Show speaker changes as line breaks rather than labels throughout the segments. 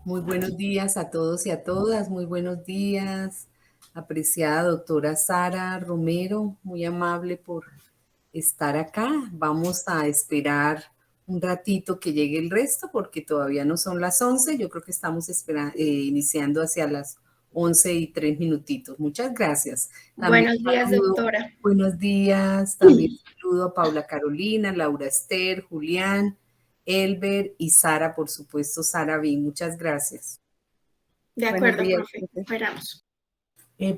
Muy buenos días a todos y a todas, muy buenos días, apreciada doctora Sara Romero, muy amable por estar acá. Vamos a esperar un ratito que llegue el resto porque todavía no son las 11, yo creo que estamos iniciando hacia las 11:03. Muchas gracias. También
Buenos días,
saludo,
doctora.
buenos días, también saludo a Paula Carolina, Laura Esther, Julián, Elber y Sara, por supuesto, Sara B. Muchas gracias.
De
Buenos
acuerdo,
días,
profe.
profe.
Esperamos.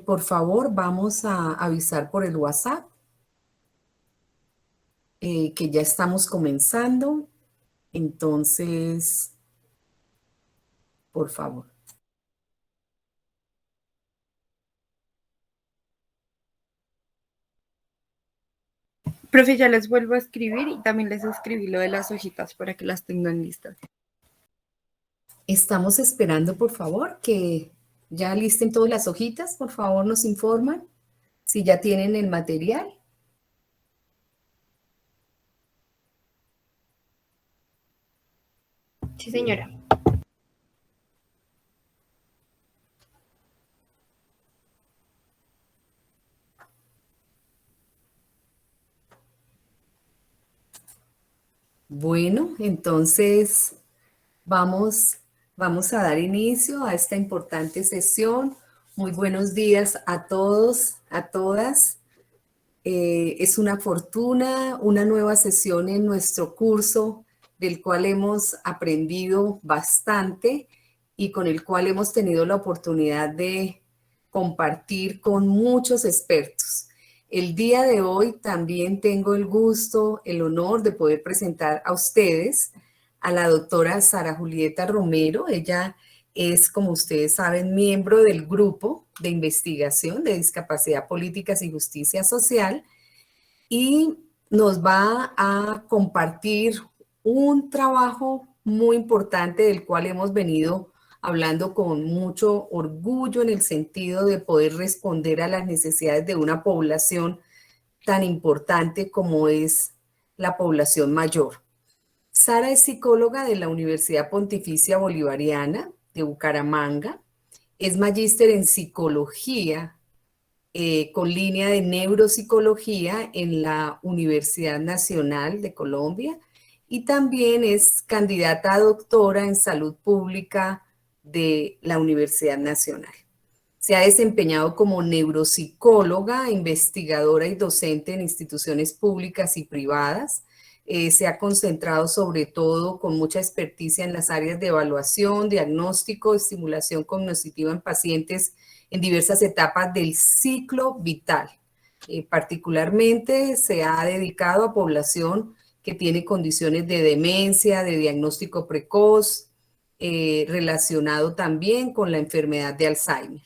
Por favor, vamos a avisar por el WhatsApp que ya estamos comenzando. Entonces, por favor.
Profe, ya les vuelvo a escribir y también les escribí lo de las hojitas para que las tengan listas.
Estamos esperando, por favor, que ya listen todas las hojitas. Por favor, nos informan si ya tienen el material.
Sí, señora.
Bueno, entonces vamos a dar inicio a esta importante sesión. Muy buenos días a todos, a todas. Es una fortuna, una nueva sesión en nuestro curso del cual hemos aprendido bastante y con el cual hemos tenido la oportunidad de compartir con muchos expertos. El día de hoy también tengo el gusto, el honor de poder presentar a ustedes a la doctora Sara Julieta Romero. Ella es, como ustedes saben, miembro del grupo de investigación de discapacidad políticas y justicia social y nos va a compartir un trabajo muy importante del cual hemos venido hablando con mucho orgullo en el sentido de poder responder a las necesidades de una población tan importante como es la población mayor. Sara es psicóloga de la Universidad Pontificia Bolivariana de Bucaramanga, es magíster en psicología con línea de neuropsicología en la Universidad Nacional de Colombia y también es candidata a doctora en salud pública de la Universidad Nacional. Se ha desempeñado como neuropsicóloga, investigadora y docente en instituciones públicas y privadas. Se ha concentrado sobre todo con mucha experticia en las áreas de evaluación, diagnóstico, estimulación cognitiva en pacientes en diversas etapas del ciclo vital. Particularmente se ha dedicado a población que tiene condiciones de demencia, de diagnóstico precoz, relacionado también con la enfermedad de Alzheimer.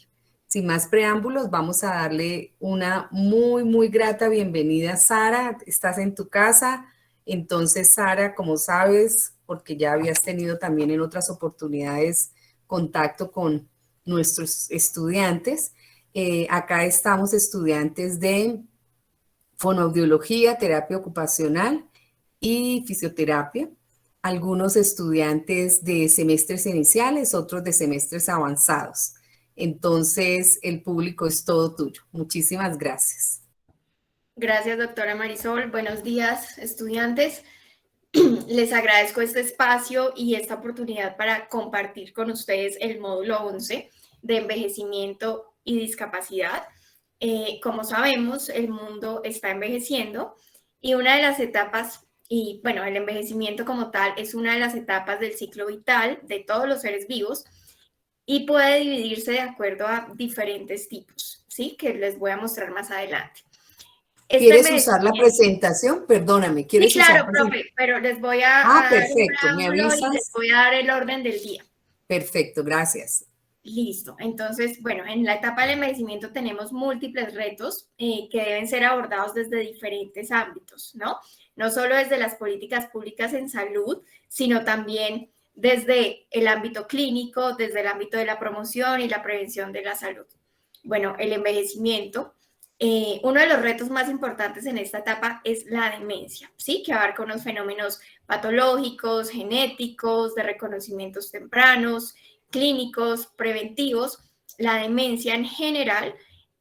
Sin más preámbulos, vamos a darle una muy, muy grata bienvenida. Sara, estás en tu casa. Entonces, Sara, como sabes, porque ya habías tenido también en otras oportunidades contacto con nuestros estudiantes, acá estamos estudiantes de fonoaudiología, terapia ocupacional y fisioterapia. Algunos estudiantes de semestres iniciales, otros de semestres avanzados. Entonces, el público es todo tuyo. Muchísimas gracias.
Gracias, doctora Marisol. Buenos días, estudiantes. Les agradezco este espacio y esta oportunidad para compartir con ustedes el módulo 11 de envejecimiento y discapacidad. Como sabemos, el mundo está envejeciendo y una de las etapas, y bueno, el envejecimiento como tal es una de las etapas del ciclo vital de todos los seres vivos y puede dividirse de acuerdo a diferentes tipos, ¿sí? Que les voy a mostrar más adelante.
¿Quieres usar la presentación? Perdóname,
Sí,
¿quieres usar
claro, profe, pero les voy a dar un
perfecto, me
preámbulo y les
avisas.
voy a dar el orden del día.
Perfecto, gracias.
Listo. Entonces, bueno, en la etapa del envejecimiento tenemos múltiples retos que deben ser abordados desde diferentes ámbitos, ¿no? No solo desde las políticas públicas en salud, sino también desde el ámbito clínico, desde el ámbito de la promoción y la prevención de la salud. Bueno, el envejecimiento, uno de los retos más importantes en esta etapa es la demencia, ¿sí? Que abarca unos fenómenos patológicos, genéticos, de reconocimientos tempranos, clínicos, preventivos, la demencia en general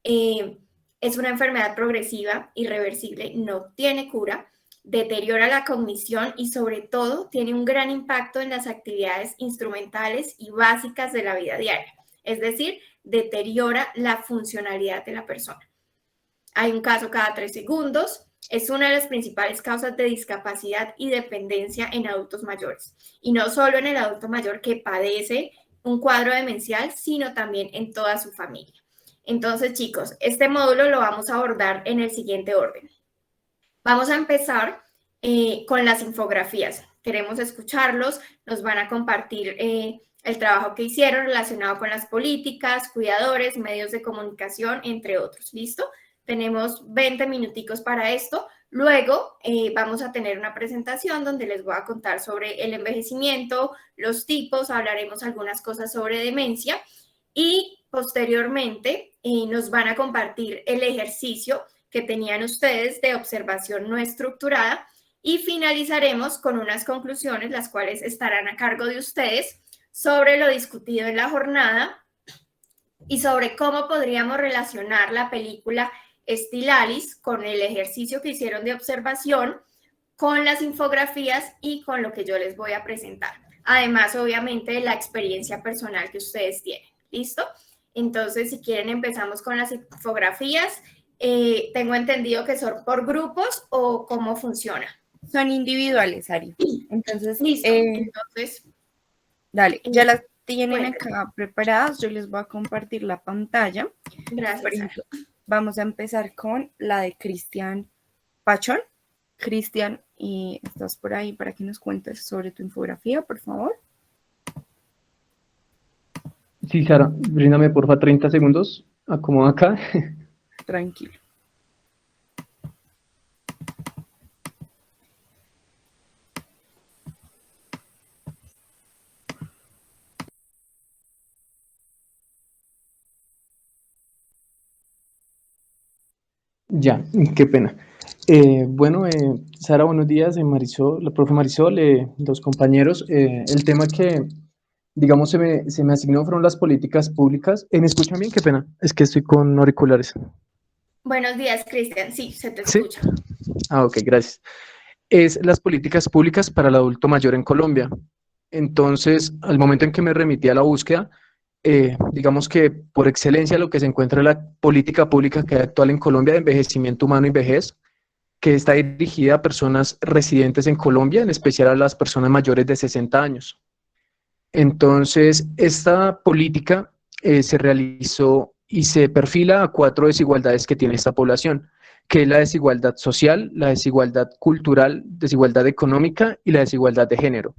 es una enfermedad progresiva, irreversible, no tiene cura, deteriora la cognición y sobre todo tiene un gran impacto en las actividades instrumentales y básicas de la vida diaria, es decir, deteriora la funcionalidad de la persona. Hay un caso cada 3 segundos, es una de las principales causas de discapacidad y dependencia en adultos mayores, y no solo en el adulto mayor que padece un cuadro demencial, sino también en toda su familia. Entonces, chicos, este módulo lo vamos a abordar en el siguiente orden. Vamos a empezar con las infografías. Queremos escucharlos, nos van a compartir el trabajo que hicieron relacionado con las políticas, cuidadores, medios de comunicación, entre otros. ¿Listo? Tenemos 20 minuticos para esto. Luego vamos a tener una presentación donde les voy a contar sobre el envejecimiento, los tipos, hablaremos algunas cosas sobre demencia y posteriormente nos van a compartir el ejercicio que tenían ustedes de observación no estructurada y finalizaremos con unas conclusiones, las cuales estarán a cargo de ustedes sobre lo discutido en la jornada y sobre cómo podríamos relacionar la película Stilalis con el ejercicio que hicieron de observación, con las infografías y con lo que yo les voy a presentar. Además, obviamente, de la experiencia personal que ustedes tienen. ¿Listo? Entonces, si quieren, empezamos con las infografías. Tengo entendido que son por grupos o cómo funciona.
Son individuales, Ari. Entonces,
listo. Entonces,
dale, ya las tienen
bueno,
acá preparadas. Yo les voy a compartir la pantalla.
Gracias.
Por ejemplo, vamos a empezar con la de Cristian Pachón. Cristian, y estás por ahí para que nos cuentes sobre tu infografía, por favor.
Sí, Sara, bríndame porfa 30 segundos. Acomoda acá.
Tranquilo.
Ya, qué pena. Sara, buenos días. Marisol, la profe Marisol, los compañeros. El tema que, digamos, se me asignó fueron las políticas públicas. ¿Me escuchan bien? Qué pena. Es que estoy con auriculares.
Buenos días, Cristian. Sí, se te
¿Sí?
escucha.
Ok, gracias. Es las políticas públicas para el adulto mayor en Colombia. Entonces, al momento en que me remití a la búsqueda, digamos que por excelencia lo que se encuentra es la política pública que hay actual en Colombia de envejecimiento humano y vejez, que está dirigida a personas residentes en Colombia, en especial a las personas mayores de 60 años. Entonces, esta política se realizó y se perfila a 4 desigualdades que tiene esta población, que es la desigualdad social, la desigualdad cultural, desigualdad económica y la desigualdad de género.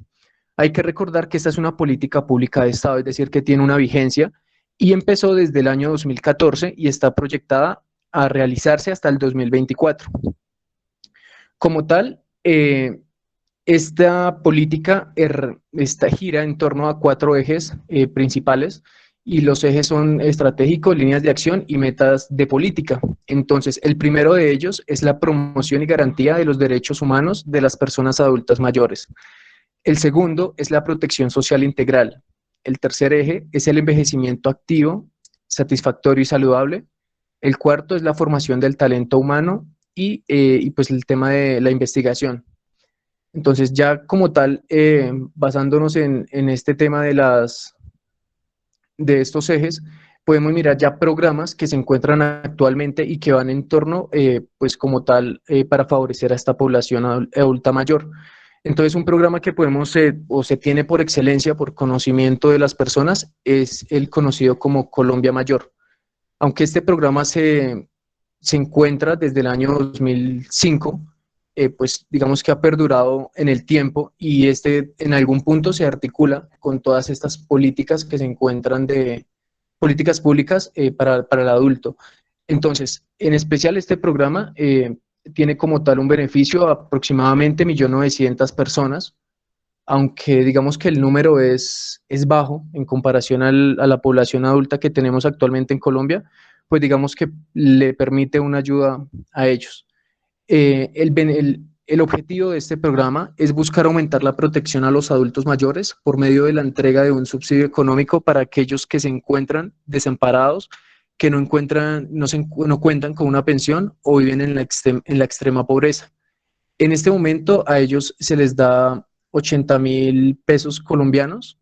Hay que recordar que esta es una política pública de Estado, es decir, que tiene una vigencia y empezó desde el año 2014 y está proyectada a realizarse hasta el 2024. Como tal, esta política gira en torno a 4 ejes principales y los ejes son estratégicos, líneas de acción y metas de política. Entonces, el primero de ellos es la promoción y garantía de los derechos humanos de las personas adultas mayores. El segundo es la protección social integral. El tercer eje es el envejecimiento activo, satisfactorio y saludable. El cuarto es la formación del talento humano y pues el tema de la investigación. Entonces ya como tal, basándonos en este tema de estos ejes, podemos mirar ya programas que se encuentran actualmente y que van en torno, pues como tal, para favorecer a esta población adulta mayor. Entonces, un programa que podemos, o se tiene por excelencia, por conocimiento de las personas, es el conocido como Colombia Mayor. Aunque este programa se encuentra desde el año 2005, pues digamos que ha perdurado en el tiempo y en algún punto se articula con todas estas políticas que se encuentran de políticas públicas para el adulto. Entonces, en especial este programa tiene como tal un beneficio a aproximadamente 1.900.000 personas, aunque digamos que el número es bajo en comparación a la población adulta que tenemos actualmente en Colombia, pues digamos que le permite una ayuda a ellos. El objetivo de este programa es buscar aumentar la protección a los adultos mayores por medio de la entrega de un subsidio económico para aquellos que se encuentran desamparados, que no cuentan con una pensión o viven en la extrema pobreza. En este momento a ellos se les da 80.000 pesos colombianos.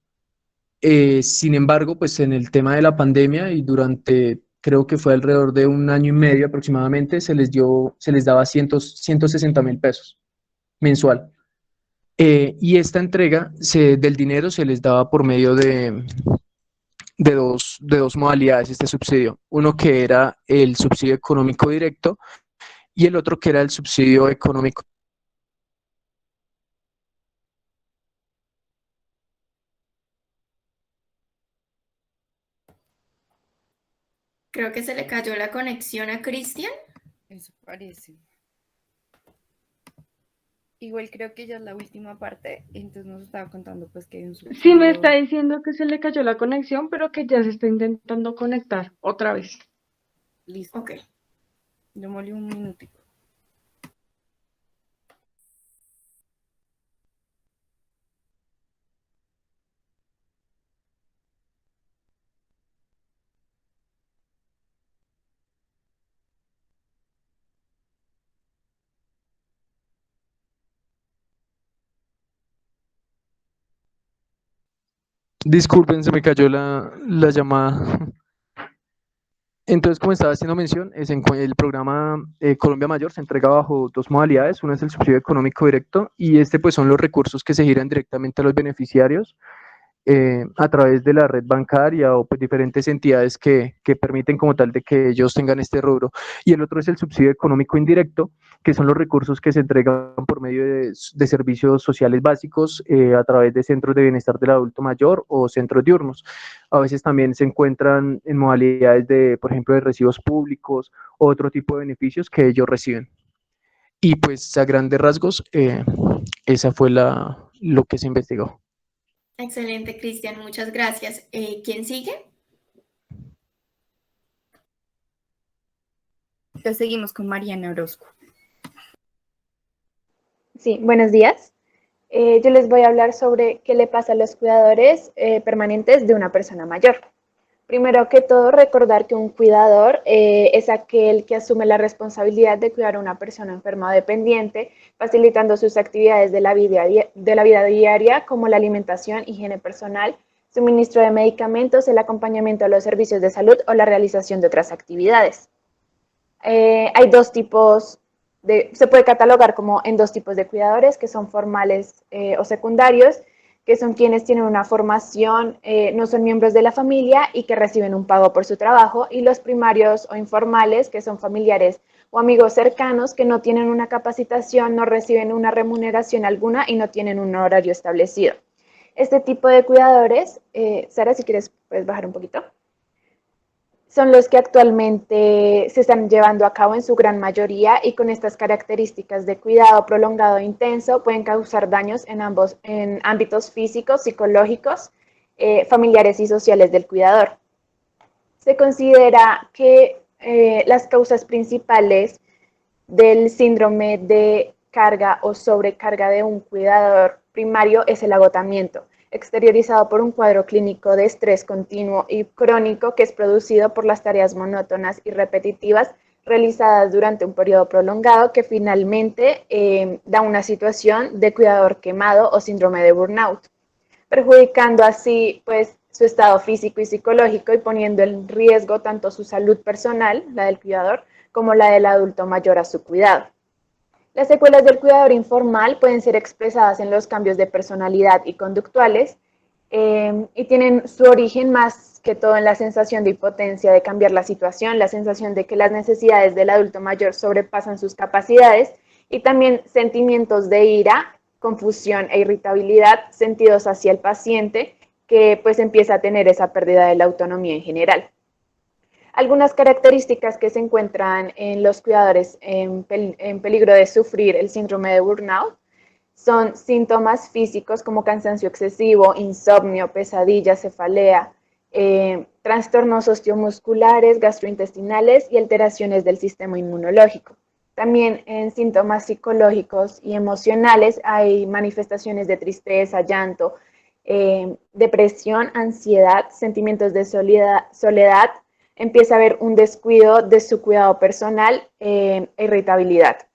Sin embargo, pues en el tema de la pandemia y durante, creo que fue alrededor de un año y medio aproximadamente, se les daba 160.000 pesos mensual. Y esta entrega del dinero se les daba por medio de dos modalidades, este subsidio. Uno que era el subsidio económico directo y el otro que era el subsidio económico.
Creo que se le cayó la conexión a Cristian.
Eso parece. Igual creo que ya es la última parte, entonces nos estaba contando pues que hay un subsidio.
Sí, me está diciendo que se le cayó la conexión, pero que ya se está intentando conectar otra vez.
Listo,
Ok.
démosle un minutico.
Disculpen, se me cayó la llamada. Entonces, como estaba haciendo mención, el programa Colombia Mayor se entrega bajo dos modalidades. Una es el subsidio económico directo y este pues son los recursos que se giran directamente a los beneficiarios a través de la red bancaria o pues, diferentes entidades que permiten como tal de que ellos tengan este rubro. Y el otro es el subsidio económico indirecto, que son los recursos que se entregan por medio de servicios sociales básicos a través de centros de bienestar del adulto mayor o centros diurnos. A veces también se encuentran en modalidades de, por ejemplo, de recibos públicos o otro tipo de beneficios que ellos reciben. Y pues a grandes rasgos, esa fue lo que se investigó.
Excelente, Cristian, muchas gracias. ¿Quién sigue?
Entonces seguimos con Mariana Orozco.
Sí, buenos días. Yo les voy a hablar sobre qué le pasa a los cuidadores permanentes de una persona mayor. Primero que todo, recordar que un cuidador es aquel que asume la responsabilidad de cuidar a una persona enferma o dependiente, facilitando sus actividades de la vida diaria, como la alimentación, higiene personal, suministro de medicamentos, el acompañamiento a los servicios de salud o la realización de otras actividades. Hay dos tipos se puede catalogar como en dos tipos de cuidadores, que son formales o secundarios, que son quienes tienen una formación, no son miembros de la familia y que reciben un pago por su trabajo, y los primarios o informales, que son familiares o amigos cercanos que no tienen una capacitación, no reciben una remuneración alguna y no tienen un horario establecido. Este tipo de cuidadores, Sara, si quieres, puedes bajar un poquito, son los que actualmente se están llevando a cabo en su gran mayoría y con estas características de cuidado prolongado e intenso pueden causar daños en ámbitos físicos, psicológicos, familiares y sociales del cuidador. Se considera que las causas principales del síndrome de carga o sobrecarga de un cuidador primario es el agotamiento, exteriorizado por un cuadro clínico de estrés continuo y crónico que es producido por las tareas monótonas y repetitivas realizadas durante un periodo prolongado que finalmente da una situación de cuidador quemado o síndrome de burnout, perjudicando así pues su estado físico y psicológico y poniendo en riesgo tanto su salud personal, la del cuidador, como la del adulto mayor a su cuidado. Las secuelas del cuidador informal pueden ser expresadas en los cambios de personalidad y conductuales y tienen su origen más que todo en la sensación de impotencia de cambiar la situación, la sensación de que las necesidades del adulto mayor sobrepasan sus capacidades y también sentimientos de ira, confusión e irritabilidad sentidos hacia el paciente que pues empieza a tener esa pérdida de la autonomía en general. Algunas características que se encuentran en los cuidadores en peligro de sufrir el síndrome de burnout son síntomas físicos como cansancio excesivo, insomnio, pesadillas, cefalea, trastornos osteomusculares, gastrointestinales y alteraciones del sistema inmunológico. También en síntomas psicológicos y emocionales hay manifestaciones de tristeza, llanto, depresión, ansiedad, sentimientos de soledad, empieza a haber un descuido de su cuidado personal, irritabilidad.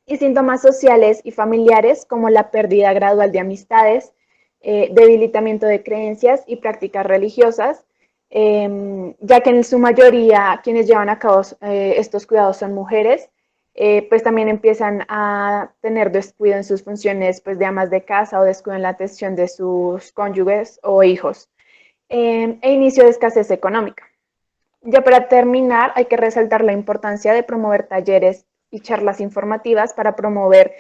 Y síntomas sociales y familiares como la pérdida gradual de amistades, debilitamiento de creencias y prácticas religiosas, ya que en su mayoría quienes llevan a cabo estos cuidados son mujeres, pues también empiezan a tener descuido en sus funciones pues, de amas de casa o descuido en la atención de sus cónyuges o hijos, e inicio de escasez económica. Ya para terminar, hay que resaltar la importancia de promover talleres y charlas informativas para promover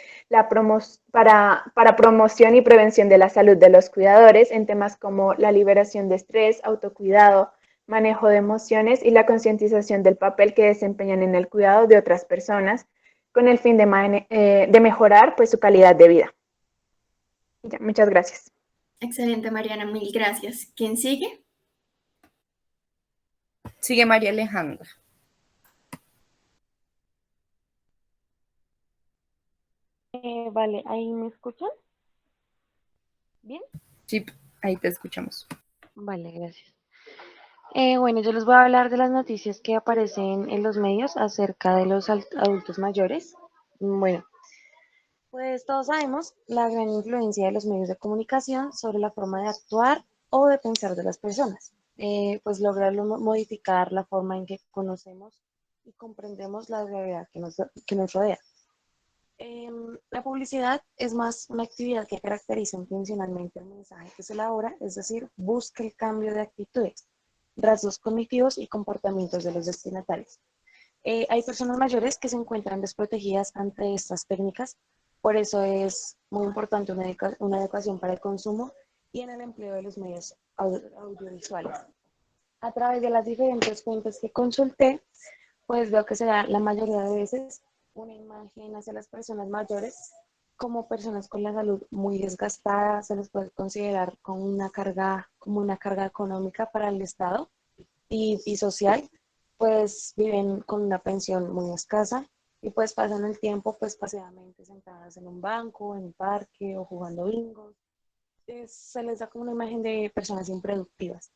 para promoción y prevención de la salud de los cuidadores en temas como la liberación de estrés, autocuidado, manejo de emociones y la concientización del papel que desempeñan en el cuidado de otras personas con el fin de mejorar pues, su calidad de vida. Ya, muchas gracias.
Excelente, Mariana, mil gracias. ¿Quién sigue?
Sigue María Alejandra.
Vale, ¿ahí me escuchan? ¿Bien?
Sí, ahí te escuchamos.
Vale, gracias. Bueno, yo les voy a hablar de las noticias que aparecen en los medios acerca de los adultos mayores. Bueno, pues todos sabemos la gran influencia de los medios de comunicación sobre la forma de actuar o de pensar de las personas. Pues lograrlo modificar la forma en que conocemos y comprendemos la realidad que nos rodea. La publicidad es más una actividad que caracteriza intencionalmente el mensaje que se elabora, es decir, busca el cambio de actitudes, rasgos cognitivos y comportamientos de los destinatarios. Hay personas mayores que se encuentran desprotegidas ante estas técnicas, por eso es muy importante una educación para el consumo y en el empleo de los medios audiovisuales. A través de las diferentes fuentes que consulté, pues veo que se da la mayoría de veces una imagen hacia las personas mayores como personas con la salud muy desgastada, se les puede considerar como una carga económica para el Estado y social, pues viven con una pensión muy escasa y pues pasan el tiempo pues paseadamente sentadas en un banco, en un parque o jugando bingo. Se les da como una imagen de personas improductivas.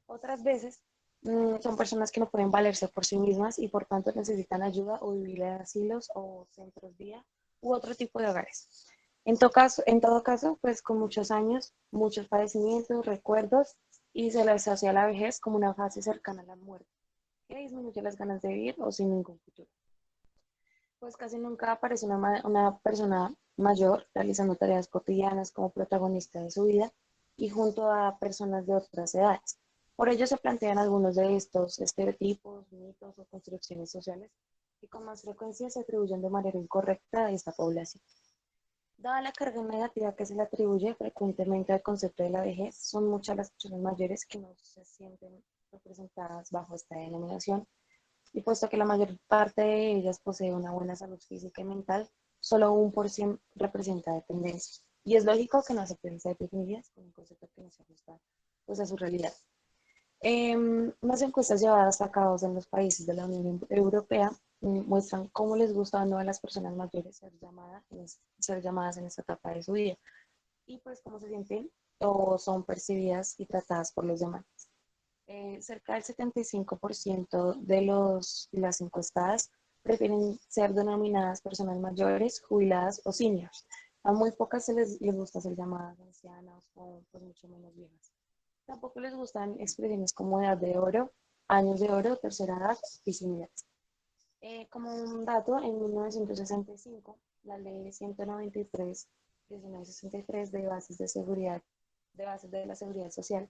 Otras veces son personas que no pueden valerse por sí mismas y por tanto necesitan ayuda o vivir en asilos o centros día u otro tipo de hogares. En todo caso, pues con muchos años, muchos padecimientos, recuerdos y se les asocia a la vejez como una fase cercana a la muerte, que disminuye las ganas de vivir o sin ningún futuro. Pues casi nunca aparece una persona mayor realizando tareas cotidianas como protagonista de su vida y junto a personas de otras edades. Por ello se plantean algunos de estos estereotipos, mitos o construcciones sociales que con más frecuencia se atribuyen de manera incorrecta a esta población. Dada la carga negativa que se le atribuye frecuentemente al concepto de la vejez, son muchas las personas mayores que no se sienten representadas bajo esta denominación y puesto que la mayor parte de ellas posee una buena salud física y mental, solo 1% representa dependencia. Y es lógico que no se piense definidas con un concepto que no se ajusta pues, a su realidad. Unas encuestas llevadas a cabo en los países de la Unión Europea muestran cómo les gusta o no a las personas mayores ser llamadas en esta etapa de su vida y pues cómo se sienten o son percibidas y tratadas por los demás. Cerca del 75% de las encuestadas prefieren ser denominadas personas mayores, jubiladas o seniors. A muy pocas les gusta ser llamadas ancianas o pues, mucho menos viejas. Tampoco les gustan expresiones como edad de oro, años de oro, tercera edad y similares. Como un dato, en 1965, la ley 193/1963 de bases de la seguridad social,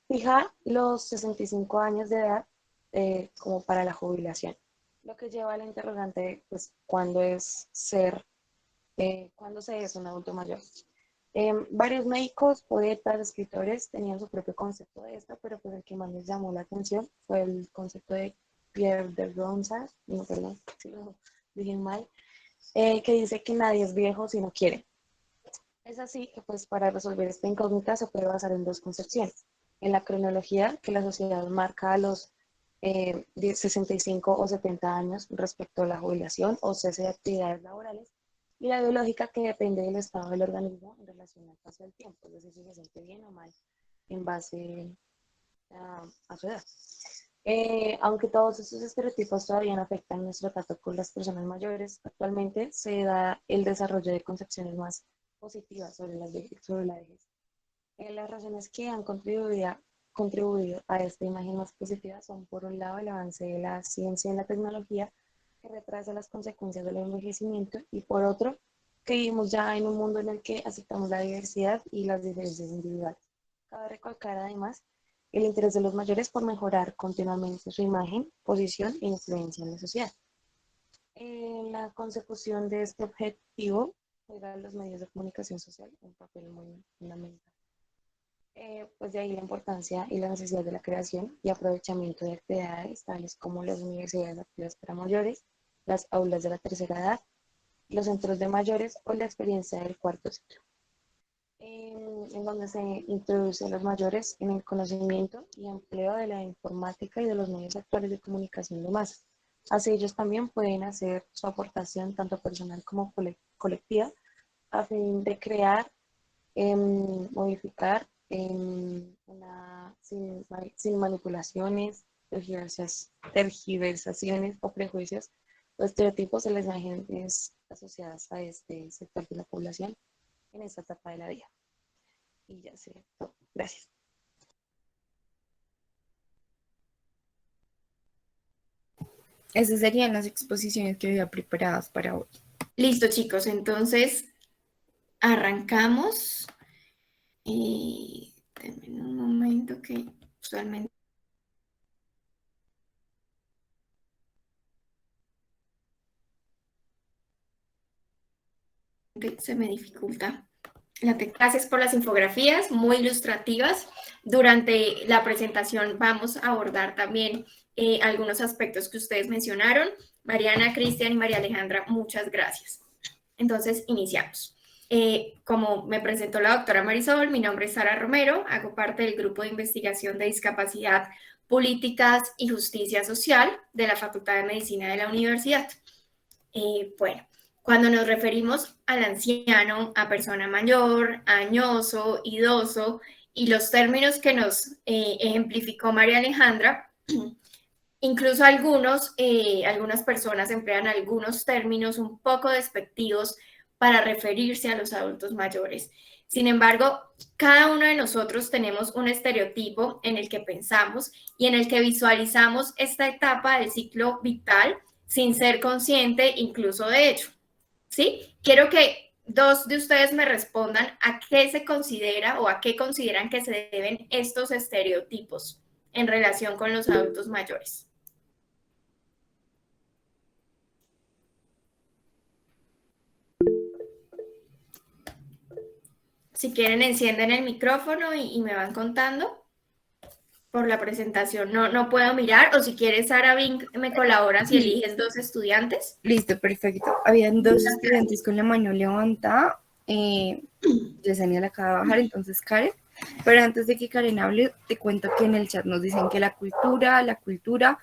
fija los 65 años de edad como para la jubilación, lo que lleva a la interrogante, pues, ¿cuándo se es un adulto mayor? Varios médicos, poetas, escritores tenían su propio concepto de esto, pero pues el que más les llamó la atención fue el concepto de Pierre de Ronsard, no, perdón, si lo dije mal, que dice que nadie es viejo si no quiere. Es así que pues para resolver esta incógnita se puede basar en dos concepciones. En la cronología que la sociedad marca a los de 65 o 70 años respecto a la jubilación o cese de actividades laborales, y la biológica, que depende del estado del organismo en relación al paso del tiempo, es decir, si se siente bien o mal en base a su edad. Aunque todos estos estereotipos todavía no afectan nuestro trato con las personas mayores, actualmente se da el desarrollo de concepciones más positivas sobre la vejez. Las razones que han contribuido a esta imagen más positiva son, por un lado, el avance de la ciencia y la tecnología, que retrasa las consecuencias del envejecimiento, y por otro, que vivimos ya en un mundo en el que aceptamos la diversidad y las diferencias individuales. Cabe recalcar además el interés de los mayores por mejorar continuamente su imagen, posición e influencia en la sociedad. En la consecución de este objetivo juegan los medios de comunicación social un papel muy fundamental. Pues de ahí la importancia y la necesidad de la creación y aprovechamiento de actividades tales como las universidades activas para mayores, las aulas de la tercera edad, los centros de mayores o la experiencia del cuarto ciclo, en donde se introduce a los mayores en el conocimiento y empleo de la informática y de los medios actuales de comunicación de masas. Así ellos también pueden hacer su aportación tanto personal como colectiva a fin de crear, modificar, sin manipulaciones, tergiversaciones o prejuicios o estereotipos de las imágenes asociadas a este sector de la población en esta etapa de la vida. Y ya sería todo. Gracias.
Esas serían las exposiciones que había preparadas para hoy.
Listo, chicos, entonces arrancamos. Denme un momento que usualmente se me dificulta. Gracias por las infografías, muy ilustrativas. Durante la presentación vamos a abordar también algunos aspectos que ustedes mencionaron. Mariana, Cristian y María Alejandra, muchas gracias. Entonces, iniciamos. Como me presentó la doctora Marisol, mi nombre es Sara Romero, hago parte del Grupo de Investigación de Discapacidad, Políticas y Justicia Social de la Facultad de Medicina de la Universidad. Bueno, cuando nos referimos al anciano, a persona mayor, añoso, idoso, y los términos que nos ejemplificó María Alejandra, incluso algunas personas emplean algunos términos un poco despectivos para referirse a los adultos mayores. Sin embargo, cada uno de nosotros tenemos un estereotipo en el que pensamos y en el que visualizamos esta etapa del ciclo vital sin ser consciente incluso de ello. ¿Sí? Quiero que dos de ustedes me respondan a qué se considera o a qué consideran que se deben estos estereotipos en relación con los adultos mayores. Si quieren, encienden el micrófono y me van contando por la presentación. No puedo mirar, o si quieres, Sara Bing, me colaboras y eliges dos estudiantes.
Listo, perfecto. Habían dos estudiantes con la mano levantada. Yesenia la acaba de bajar, entonces Karen. Pero antes de que Karen hable, te cuento que en el chat nos dicen que la cultura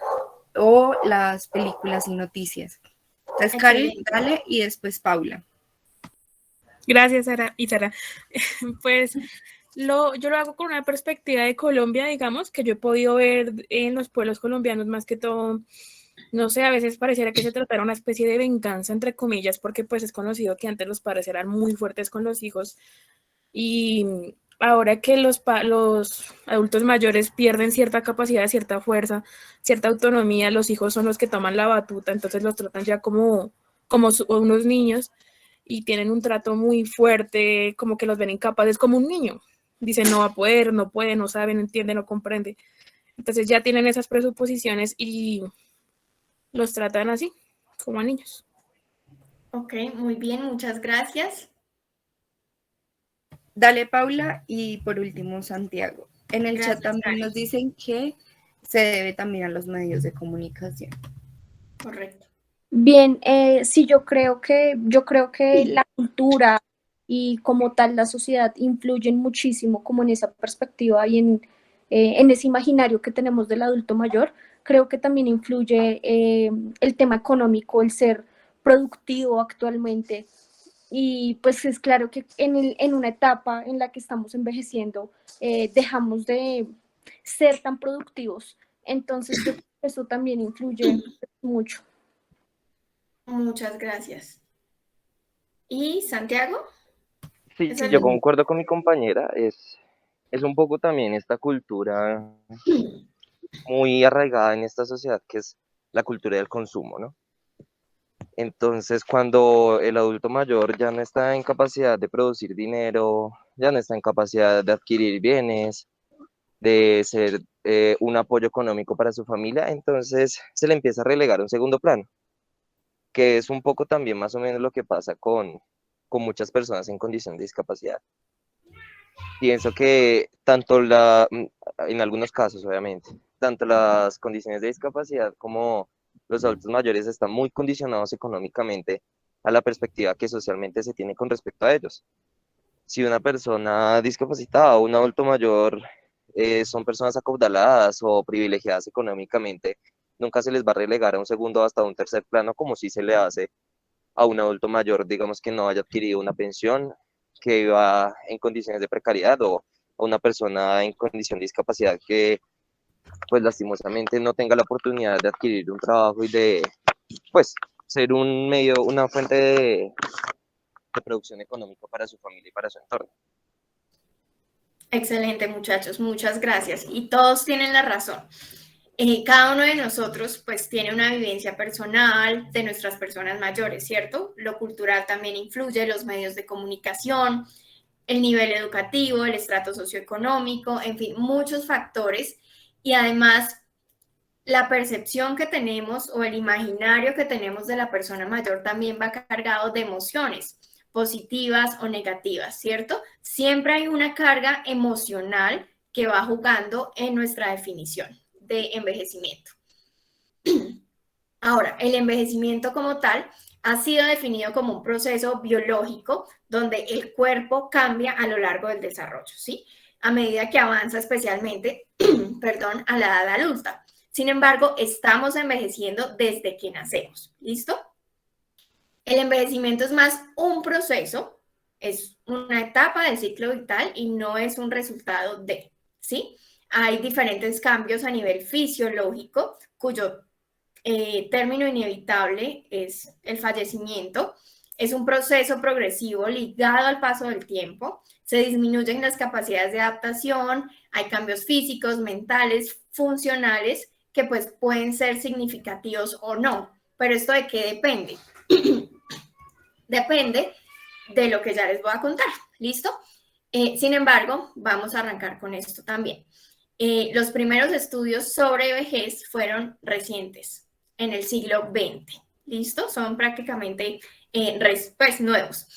o las películas y noticias. Entonces, Karen, dale, y después Paula.
Gracias, Sara. Y Sara, pues yo lo hago con una perspectiva de Colombia, digamos, que yo he podido ver en los pueblos colombianos más que todo. No sé, a veces pareciera que se tratara una especie de venganza, entre comillas, porque pues es conocido que antes los padres eran muy fuertes con los hijos, y ahora que los adultos mayores pierden cierta capacidad, cierta fuerza, cierta autonomía, los hijos son los que toman la batuta, entonces los tratan ya como unos niños y tienen un trato muy fuerte, como que los ven incapaces, como un niño. Dicen no va a poder, no puede, no sabe, no entiende, no comprende. Entonces ya tienen esas presuposiciones y los tratan así, como a niños.
Ok, muy bien, muchas gracias.
Dale, Paula, y por último, Santiago. En el chat también nos dicen que se debe también a los medios de comunicación.
Correcto.
Bien, sí, yo creo que la cultura y como tal la sociedad influyen muchísimo como en esa perspectiva y en ese imaginario que tenemos del adulto mayor. Creo que también influye el tema económico, el ser productivo actualmente. Y pues es claro que en una etapa en la que estamos envejeciendo, dejamos de ser tan productivos. Entonces, yo creo que eso también influye mucho.
Muchas gracias. ¿Y Santiago?
Sí,
¿Es
sí,
el
yo
último?
concuerdo con mi compañera, es un poco también esta cultura muy arraigada en esta sociedad que es la cultura del consumo, ¿no? Entonces, cuando el adulto mayor ya no está en capacidad de producir dinero, ya no está en capacidad de adquirir bienes, de ser un apoyo económico para su familia, entonces se le empieza a relegar a un segundo plano, que es un poco también más o menos lo que pasa con muchas personas en condición de discapacidad. Pienso que en algunos casos obviamente, tanto las condiciones de discapacidad como los adultos mayores están muy condicionados económicamente a la perspectiva que socialmente se tiene con respecto a ellos. Si una persona discapacitada o un adulto mayor son personas acaudaladas o privilegiadas económicamente, nunca se les va a relegar a un segundo o hasta un tercer plano como si se le hace a un adulto mayor, digamos que no haya adquirido una pensión, que viva en condiciones de precariedad o a una persona en condición de discapacidad que pues lastimosamente no tenga la oportunidad de adquirir un trabajo y de pues ser un medio, una fuente de producción económica para su familia y para su entorno.
Excelente, muchachos, muchas gracias. Y todos tienen la razón. Cada uno de nosotros pues tiene una vivencia personal de nuestras personas mayores, ¿cierto? Lo cultural también influye, los medios de comunicación, el nivel educativo, el estrato socioeconómico, en fin, muchos factores. Y además, la percepción que tenemos o el imaginario que tenemos de la persona mayor también va cargado de emociones positivas o negativas, ¿cierto? Siempre hay una carga emocional que va jugando en nuestra definición de envejecimiento. Ahora, el envejecimiento como tal ha sido definido como un proceso biológico donde el cuerpo cambia a lo largo del desarrollo, ¿sí? A medida que avanza especialmente, perdón, a la edad adulta. Sin embargo, estamos envejeciendo desde que nacemos, ¿listo? El envejecimiento es más un proceso, es una etapa del ciclo vital y no es un resultado de, ¿sí? Hay diferentes cambios a nivel fisiológico cuyo término inevitable es el fallecimiento. Es un proceso progresivo ligado al paso del tiempo. Se disminuyen las capacidades de adaptación, hay cambios físicos, mentales, funcionales que pues pueden ser significativos o no. Pero ¿esto de qué depende? Depende de lo que ya les voy a contar. ¿Listo? Sin embargo, vamos a arrancar con esto también. Los primeros estudios sobre vejez fueron recientes, en el siglo XX. ¿Listo? Son prácticamente pues, nuevos.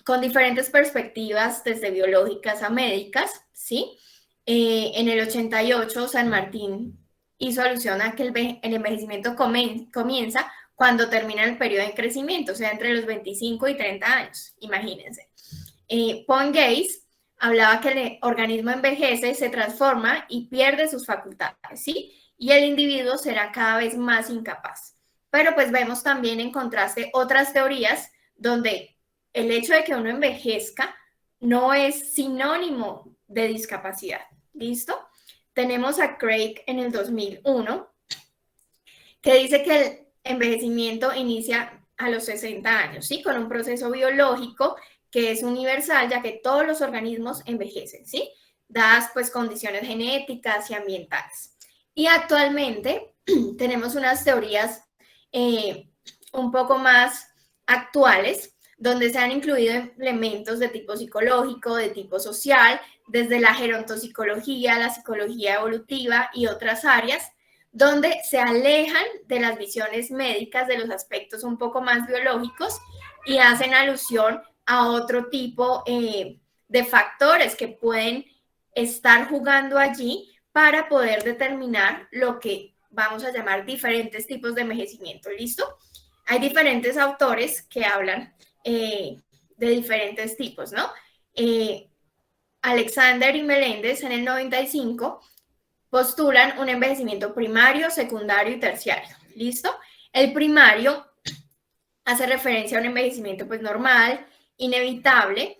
Con diferentes perspectivas, desde biológicas a médicas, ¿sí? En el 88, San Martín hizo alusión a que el envejecimiento comienza cuando termina el periodo de crecimiento, o sea, entre los 25 y 30 años, imagínense. Paul Gates hablaba que el organismo envejece, se transforma y pierde sus facultades, ¿sí? Y el individuo será cada vez más incapaz. Pero pues vemos también en contraste otras teorías donde el hecho de que uno envejezca no es sinónimo de discapacidad. ¿Listo? Tenemos a Craig en el 2001 que dice que el envejecimiento inicia a los 60 años, ¿sí? Con un proceso biológico que es universal, ya que todos los organismos envejecen, ¿sí? Dadas pues condiciones genéticas y ambientales. Y actualmente tenemos unas teorías un poco más actuales, donde se han incluido elementos de tipo psicológico, de tipo social, desde la gerontopsicología, la psicología evolutiva y otras áreas, donde se alejan de las visiones médicas de los aspectos un poco más biológicos y hacen alusión a otro tipo de factores que pueden estar jugando allí para poder determinar lo que vamos a llamar diferentes tipos de envejecimiento. ¿Listo? Hay diferentes autores que hablan de diferentes tipos, ¿no? Alexander y Meléndez en el 95 postulan un envejecimiento primario, secundario y terciario. ¿Listo? El primario hace referencia a un envejecimiento pues normal, inevitable,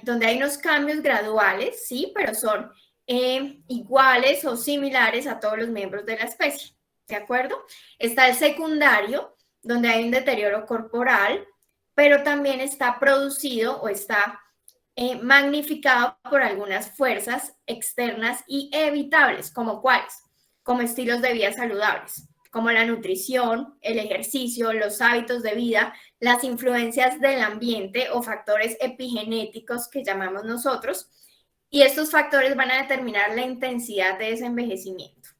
donde hay unos cambios graduales, sí, pero son iguales o similares a todos los miembros de la especie, ¿de acuerdo? Está el secundario, donde hay un deterioro corporal, pero también está producido o está magnificado por algunas fuerzas externas y evitables, como cuáles, como estilos de vida saludables, como la nutrición, el ejercicio, los hábitos de vida, las influencias del ambiente o factores epigenéticos que llamamos nosotros, y estos factores van a determinar la intensidad de ese envejecimiento.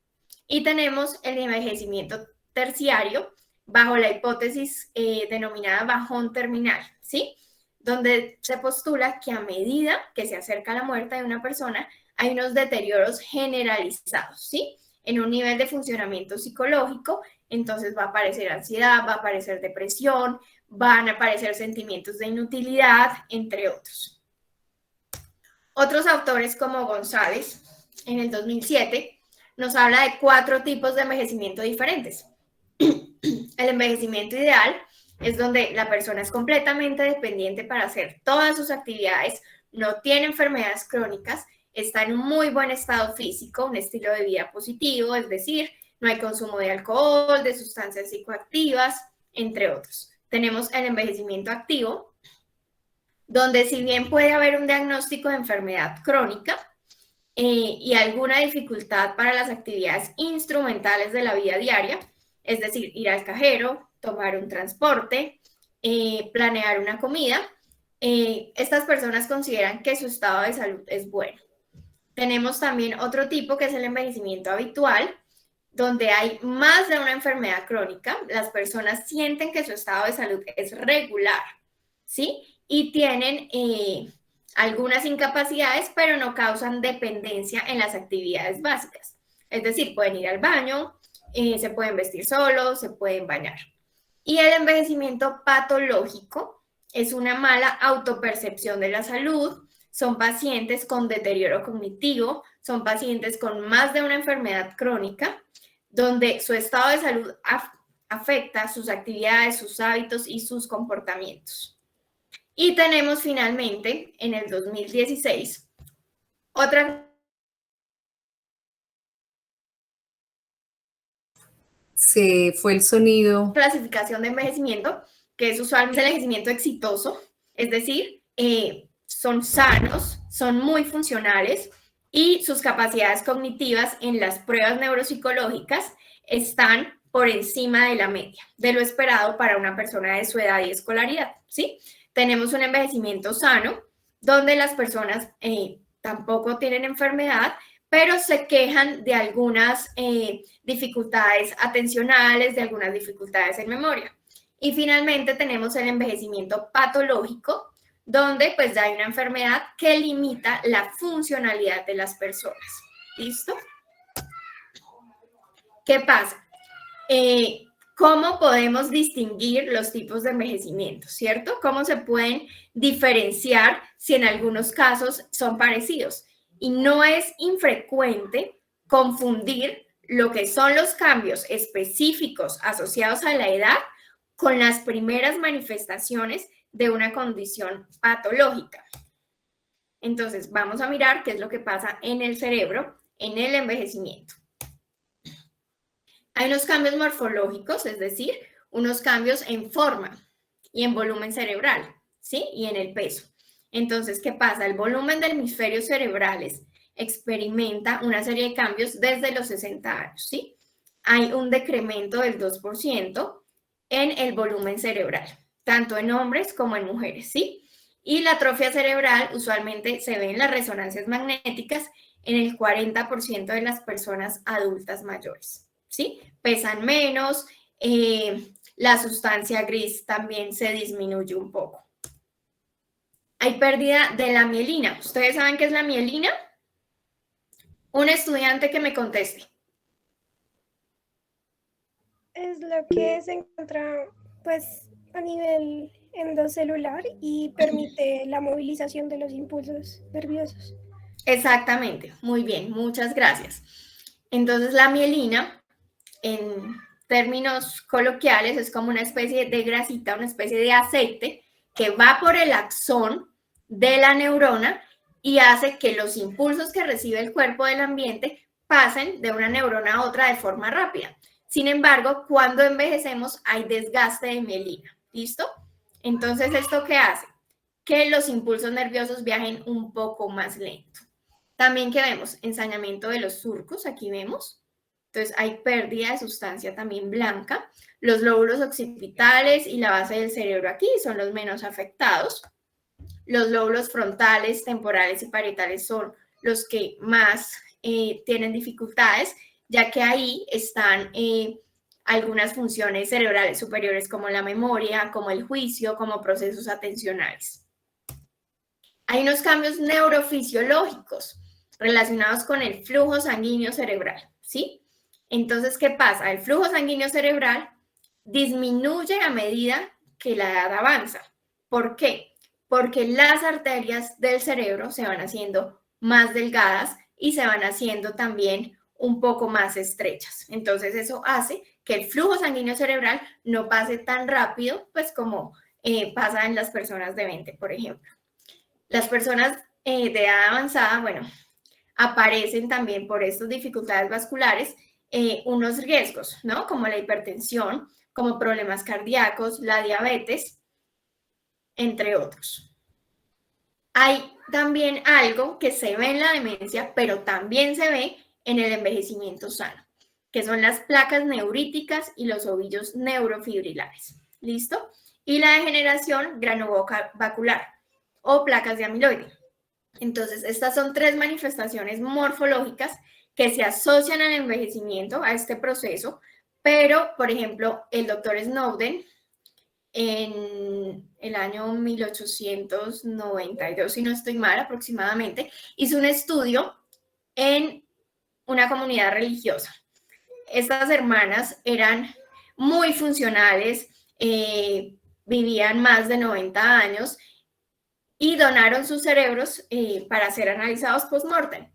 Y tenemos el envejecimiento terciario bajo la hipótesis denominada bajón terminal, ¿sí? Donde se postula que a medida que se acerca la muerte de una persona, hay unos deterioros generalizados, ¿sí? En un nivel de funcionamiento psicológico, entonces va a aparecer ansiedad, va a aparecer depresión, van a aparecer sentimientos de inutilidad, entre otros. Otros autores como González, en el 2007, nos habla de 4 tipos de envejecimiento diferentes. El envejecimiento ideal es donde la persona es completamente dependiente para hacer todas sus actividades, no tiene enfermedades crónicas, está en un muy buen estado físico, un estilo de vida positivo, es decir, no hay consumo de alcohol, de sustancias psicoactivas, entre otros. Tenemos el envejecimiento activo, donde si bien puede haber un diagnóstico de enfermedad crónica y alguna dificultad para las actividades instrumentales de la vida diaria, es decir, ir al cajero, tomar un transporte, planear una comida, estas personas consideran que su estado de salud es bueno. Tenemos también otro tipo que es el envejecimiento habitual, donde hay más de una enfermedad crónica, las personas sienten que su estado de salud es regular, ¿sí? Y tienen algunas incapacidades, pero no causan dependencia en las actividades básicas. Es decir, pueden ir al baño, se pueden vestir solos, se pueden bañar. Y el envejecimiento patológico es una mala autopercepción de la salud, son pacientes con deterioro cognitivo, son pacientes con más de una enfermedad crónica, donde su estado de salud afecta sus actividades, sus hábitos y sus comportamientos. Y tenemos finalmente, en el 2016, otra...
Se fue el sonido.
clasificación de envejecimiento, que es usualmente el envejecimiento exitoso, es decir, son sanos, son muy funcionales y sus capacidades cognitivas en las pruebas neuropsicológicas están por encima de la media, de lo esperado para una persona de su edad y escolaridad, ¿sí? Tenemos un envejecimiento sano, donde las personas tampoco tienen enfermedad, pero se quejan de algunas dificultades atencionales, de algunas dificultades en memoria. Y finalmente tenemos el envejecimiento patológico, donde pues ya hay una enfermedad que limita la funcionalidad de las personas. ¿Listo? ¿Qué pasa? ¿Cómo podemos distinguir los tipos de envejecimiento, cierto? ¿Cómo se pueden diferenciar si en algunos casos son parecidos? Y no es infrecuente confundir lo que son los cambios específicos asociados a la edad con las primeras manifestaciones de una condición patológica. Entonces, vamos a mirar qué es lo que pasa en el cerebro en el envejecimiento. Hay unos cambios morfológicos, es decir, unos cambios en forma y en volumen cerebral, ¿sí? Y en el peso. Entonces, ¿qué pasa? El volumen de hemisferios cerebrales experimenta una serie de cambios desde los 60 años, ¿sí? Hay un decremento del 2% en el volumen cerebral, tanto en hombres como en mujeres, ¿sí? Y la atrofia cerebral usualmente se ve en las resonancias magnéticas en el 40% de las personas adultas mayores, ¿sí? Pesan menos, la sustancia gris también se disminuye un poco. Hay pérdida de la mielina. ¿Ustedes saben qué es la mielina? Un estudiante que me conteste.
Es lo que se encuentra pues a nivel endocelular y permite la movilización de los impulsos nerviosos.
Exactamente, muy bien, muchas gracias. Entonces la mielina, en términos coloquiales, es como una especie de grasita, una especie de aceite que va por el axón de la neurona y hace que los impulsos que recibe el cuerpo del ambiente pasen de una neurona a otra de forma rápida. Sin embargo, cuando envejecemos hay desgaste de mielina, ¿listo? Entonces, ¿esto qué hace? Que los impulsos nerviosos viajen un poco más lento. También, ¿qué vemos? Ensañamiento de los surcos, aquí vemos. Entonces, hay pérdida de sustancia también blanca. Los lóbulos occipitales y la base del cerebro aquí son los menos afectados. Los lóbulos frontales, temporales y parietales son los que más tienen dificultades, ya que ahí están algunas funciones cerebrales superiores como la memoria, como el juicio, como procesos atencionales. Hay unos cambios neurofisiológicos relacionados con el flujo sanguíneo cerebral, ¿sí? Entonces, ¿qué pasa? El flujo sanguíneo cerebral disminuye a medida que la edad avanza. ¿Por qué? Porque las arterias del cerebro se van haciendo más delgadas y se van haciendo también un poco más estrechas. Entonces, eso hace que el flujo sanguíneo cerebral no pase tan rápido, pues como pasa en las personas de 20, por ejemplo. Las personas de edad avanzada, bueno, aparecen también por estas dificultades vasculares unos riesgos, ¿no? Como la hipertensión, como problemas cardíacos, la diabetes, entre otros. Hay también algo que se ve en la demencia, pero también se ve en el envejecimiento sano, que son las placas neuríticas y los ovillos neurofibrilares. ¿Listo? Y la degeneración granulovacular o placas de amiloide. Entonces, estas son 3 manifestaciones morfológicas que se asocian al envejecimiento, a este proceso, pero, por ejemplo, el doctor Snowden, en el año 1892, si no estoy mal aproximadamente, hizo un estudio en una comunidad religiosa. Estas hermanas eran muy funcionales, vivían más de 90 años y donaron sus cerebros para ser analizados post-mortem.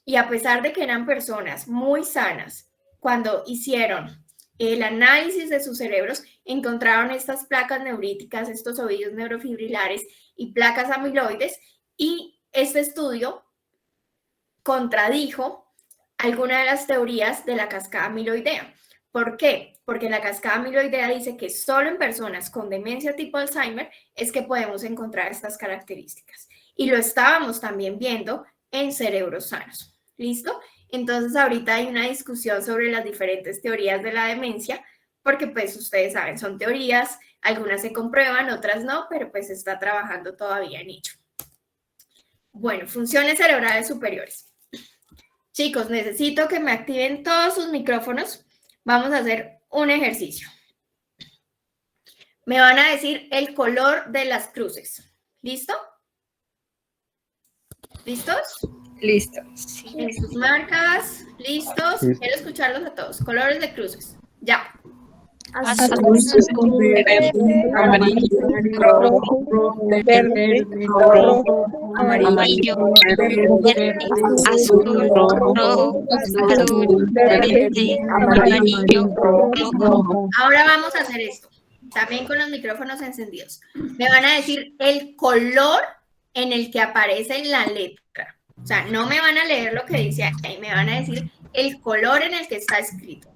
Y a pesar de que eran personas muy sanas, cuando hicieron el análisis de sus cerebros, encontraron estas placas neuríticas, estos ovillos neurofibrilares y placas amiloides, y este estudio contradijo alguna de las teorías de la cascada amiloidea. ¿Por qué? Porque la cascada amiloidea dice que solo en personas con demencia tipo Alzheimer es que podemos encontrar estas características. Y lo estábamos también viendo en cerebros sanos. ¿Listo? Entonces, ahorita hay una discusión sobre las diferentes teorías de la demencia, porque pues ustedes saben, son teorías, algunas se comprueban, otras no, pero pues se está trabajando todavía en ello. Bueno, funciones cerebrales superiores. Chicos, necesito que me activen todos sus micrófonos. Vamos a hacer un ejercicio. Me van a decir el color de las cruces. ¿Listo? ¿Listos?
Listo.
En sus marcas, listos.
Sí.
Quiero escucharlos a todos. Colores de cruces. Ya.
Azul, verde, amarillo, rojo, verde, rojo, amarillo, verde, azul, rojo, azul, verde, amarillo, rojo.
Ahora vamos a hacer esto. También con los micrófonos encendidos. Me van a decir el color en el que aparece la letra. O sea, no me van a leer lo que dice ahí, me van a decir el color en el que está escrito.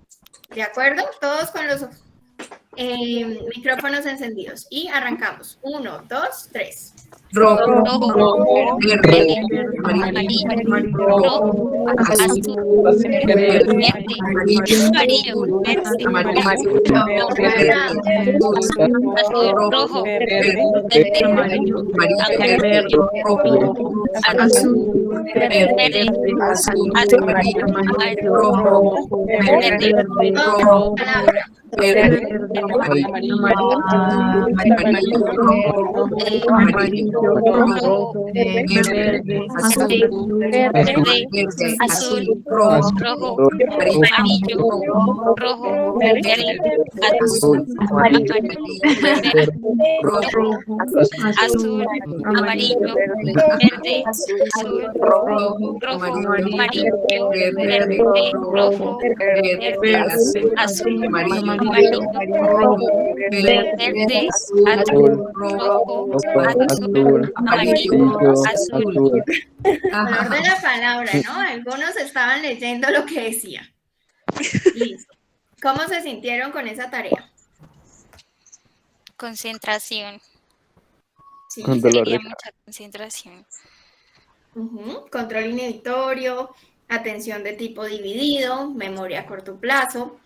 ¿De acuerdo? Todos con los micrófonos encendidos. Y arrancamos. 1, 2, 3.
Rojo, verde, amarillo, rojo, azul, verde, amarillo, rojo, verde, amarillo, rojo, azul, verde, azul, amarillo, rojo, verde, rojo, verde, amarillo, rojo, amarillo,
rojo,
verde,
verde,
azul, verde, azul, rojo, amarillo, rojo, verde, azul, amarillo, verde, rojo, azul, amarillo, verde, azul, rojo, amarillo, verde, rojo, verde, azul, amarillo, rojo, verde, azul, rojo, azul, amarillo, azul.
Color de la palabra, ¿no? Algunos estaban leyendo lo que decía. Listo. ¿Cómo se sintieron con esa tarea?
Concentración.
Sí,
Con dolor de
Sería mucha concentración.
Control inhibitorio, atención de tipo dividido, memoria a corto plazo,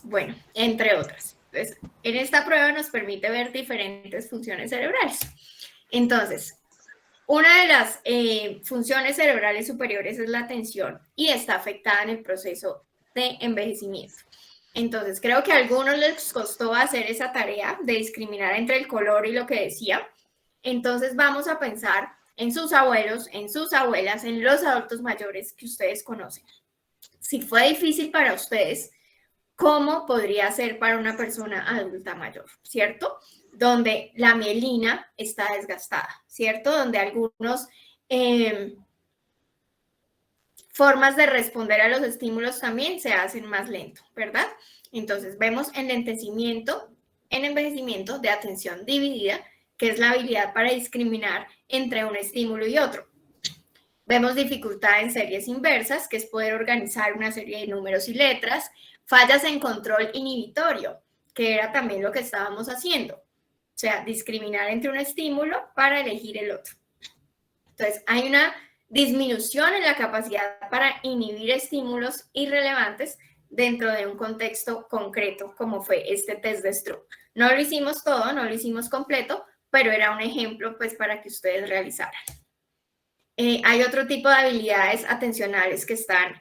bueno, entre otras. Entonces, en esta prueba nos permite ver diferentes funciones cerebrales. Entonces, una de las funciones cerebrales superiores es la atención y está afectada en el proceso de envejecimiento. Entonces, creo que a algunos les costó hacer esa tarea de discriminar entre el color y lo que decía. Entonces, vamos a pensar en sus abuelos, en sus abuelas, en los adultos mayores que ustedes conocen. Si fue difícil para ustedes, ¿cómo podría ser para una persona adulta mayor? ¿Cierto? Donde la mielina está desgastada, ¿cierto? Donde algunos formas de responder a los estímulos también se hacen más lento, ¿verdad? Entonces vemos enlentecimiento en envejecimiento de atención dividida, que es la habilidad para discriminar entre un estímulo y otro. Vemos dificultad en series inversas, que es poder organizar una serie de números y letras. Fallas en control inhibitorio, que era también lo que estábamos haciendo. O sea, discriminar entre un estímulo para elegir el otro. Entonces, hay una disminución en la capacidad para inhibir estímulos irrelevantes dentro de un contexto concreto, como fue este test de Stroop. No lo hicimos todo, no lo hicimos completo, pero era un ejemplo pues para que ustedes realizaran. Hay otro tipo de habilidades atencionales que están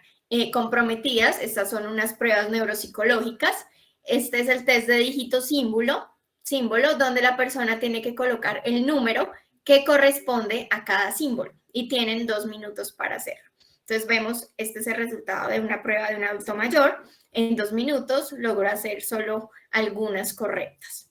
comprometidas. Estas son unas pruebas neuropsicológicas. Este es el test de dígito símbolo, donde la persona tiene que colocar el número que corresponde a cada símbolo y tienen 2 minutos para hacerlo. Entonces vemos, este es el resultado de una prueba de un adulto mayor. En 2 minutos logró hacer solo algunas correctas.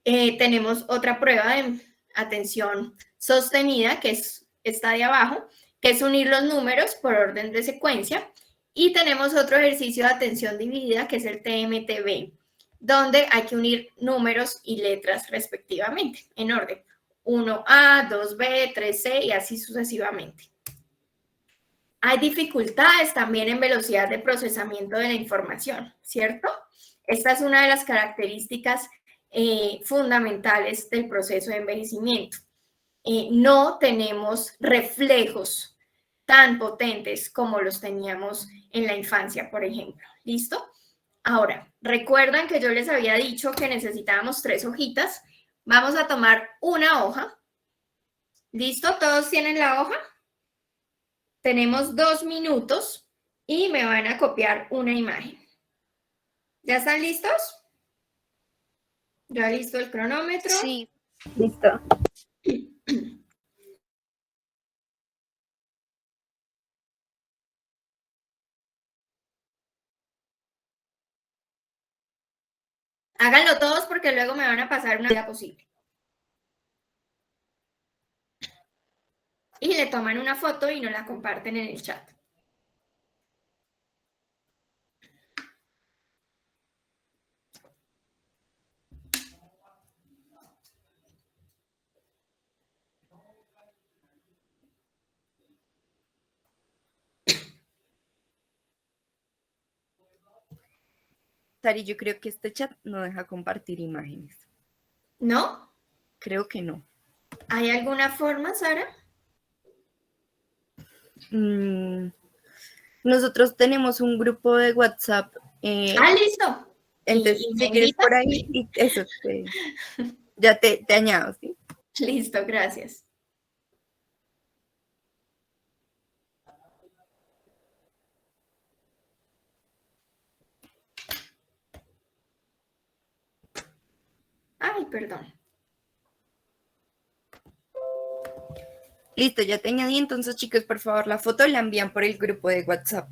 Tenemos otra prueba de atención sostenida, que es esta de abajo, que es unir los números por orden de secuencia. Y tenemos otro ejercicio de atención dividida, que es el TMTB, donde hay que unir números y letras respectivamente, en orden. 1A, 2B, 3C y así sucesivamente. Hay dificultades también en velocidad de procesamiento de la información, ¿cierto? Esta es una de las características fundamentales del proceso de envejecimiento. No tenemos reflejos tan potentes como los teníamos en la infancia, por ejemplo. ¿Listo? Ahora, recuerdan que yo les había dicho que necesitábamos 3 hojitas. Vamos a tomar una hoja. ¿Listo? ¿Todos tienen la hoja? Tenemos 2 minutos y me van a copiar una imagen. ¿Ya están listos? ¿Ya listo el cronómetro?
Sí.
Listo.
Háganlo todos porque luego me van a pasar una diapositiva. Y le toman una foto y nos la comparten en el chat.
Sari, yo creo que este chat no deja compartir imágenes.
¿No?
Creo que no.
¿Hay alguna forma, Sara?
Nosotros tenemos un grupo de WhatsApp.
Listo.
Entonces,
¿Y
si quieres por ahí, y eso, ya te añado, ¿sí?
Listo, gracias. Ay, perdón.
Listo, ya te añadí. Entonces, chicos, por favor, la foto la envían por el grupo de WhatsApp.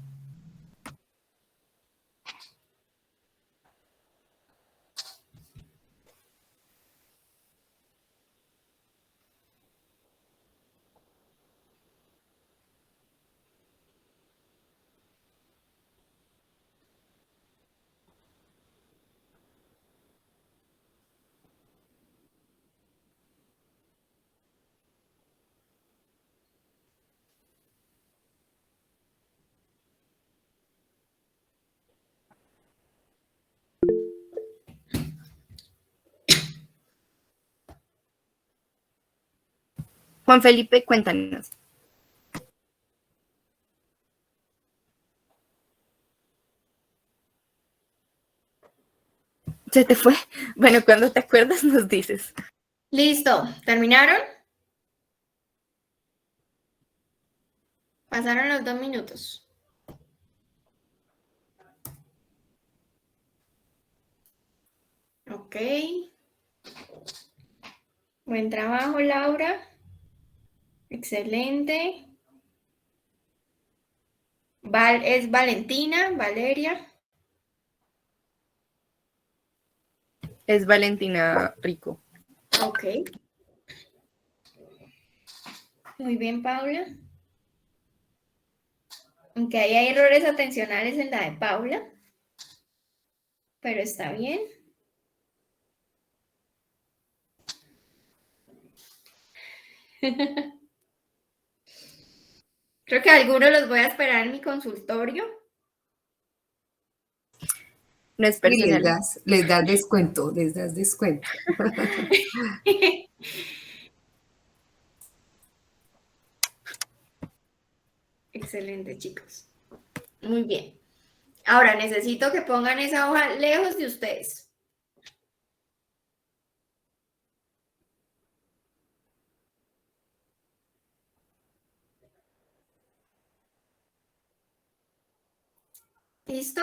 Juan Felipe, cuéntanos. ¿Se te fue? Bueno, cuando te acuerdas nos dices.
Listo, ¿terminaron? Pasaron los 2 minutos. Ok. Buen trabajo, Laura. Excelente. Es Valentina, Valeria.
Es Valentina Rico.
Ok. Muy bien, Paula. Aunque ahí hay errores atencionales en la de Paula. Pero está bien. Creo que algunos los voy a esperar en mi consultorio.
No es
Y
personal.
les das descuento, les das descuento.
Excelente, chicos. Muy bien. Ahora necesito que pongan esa hoja lejos de ustedes. ¿Listo?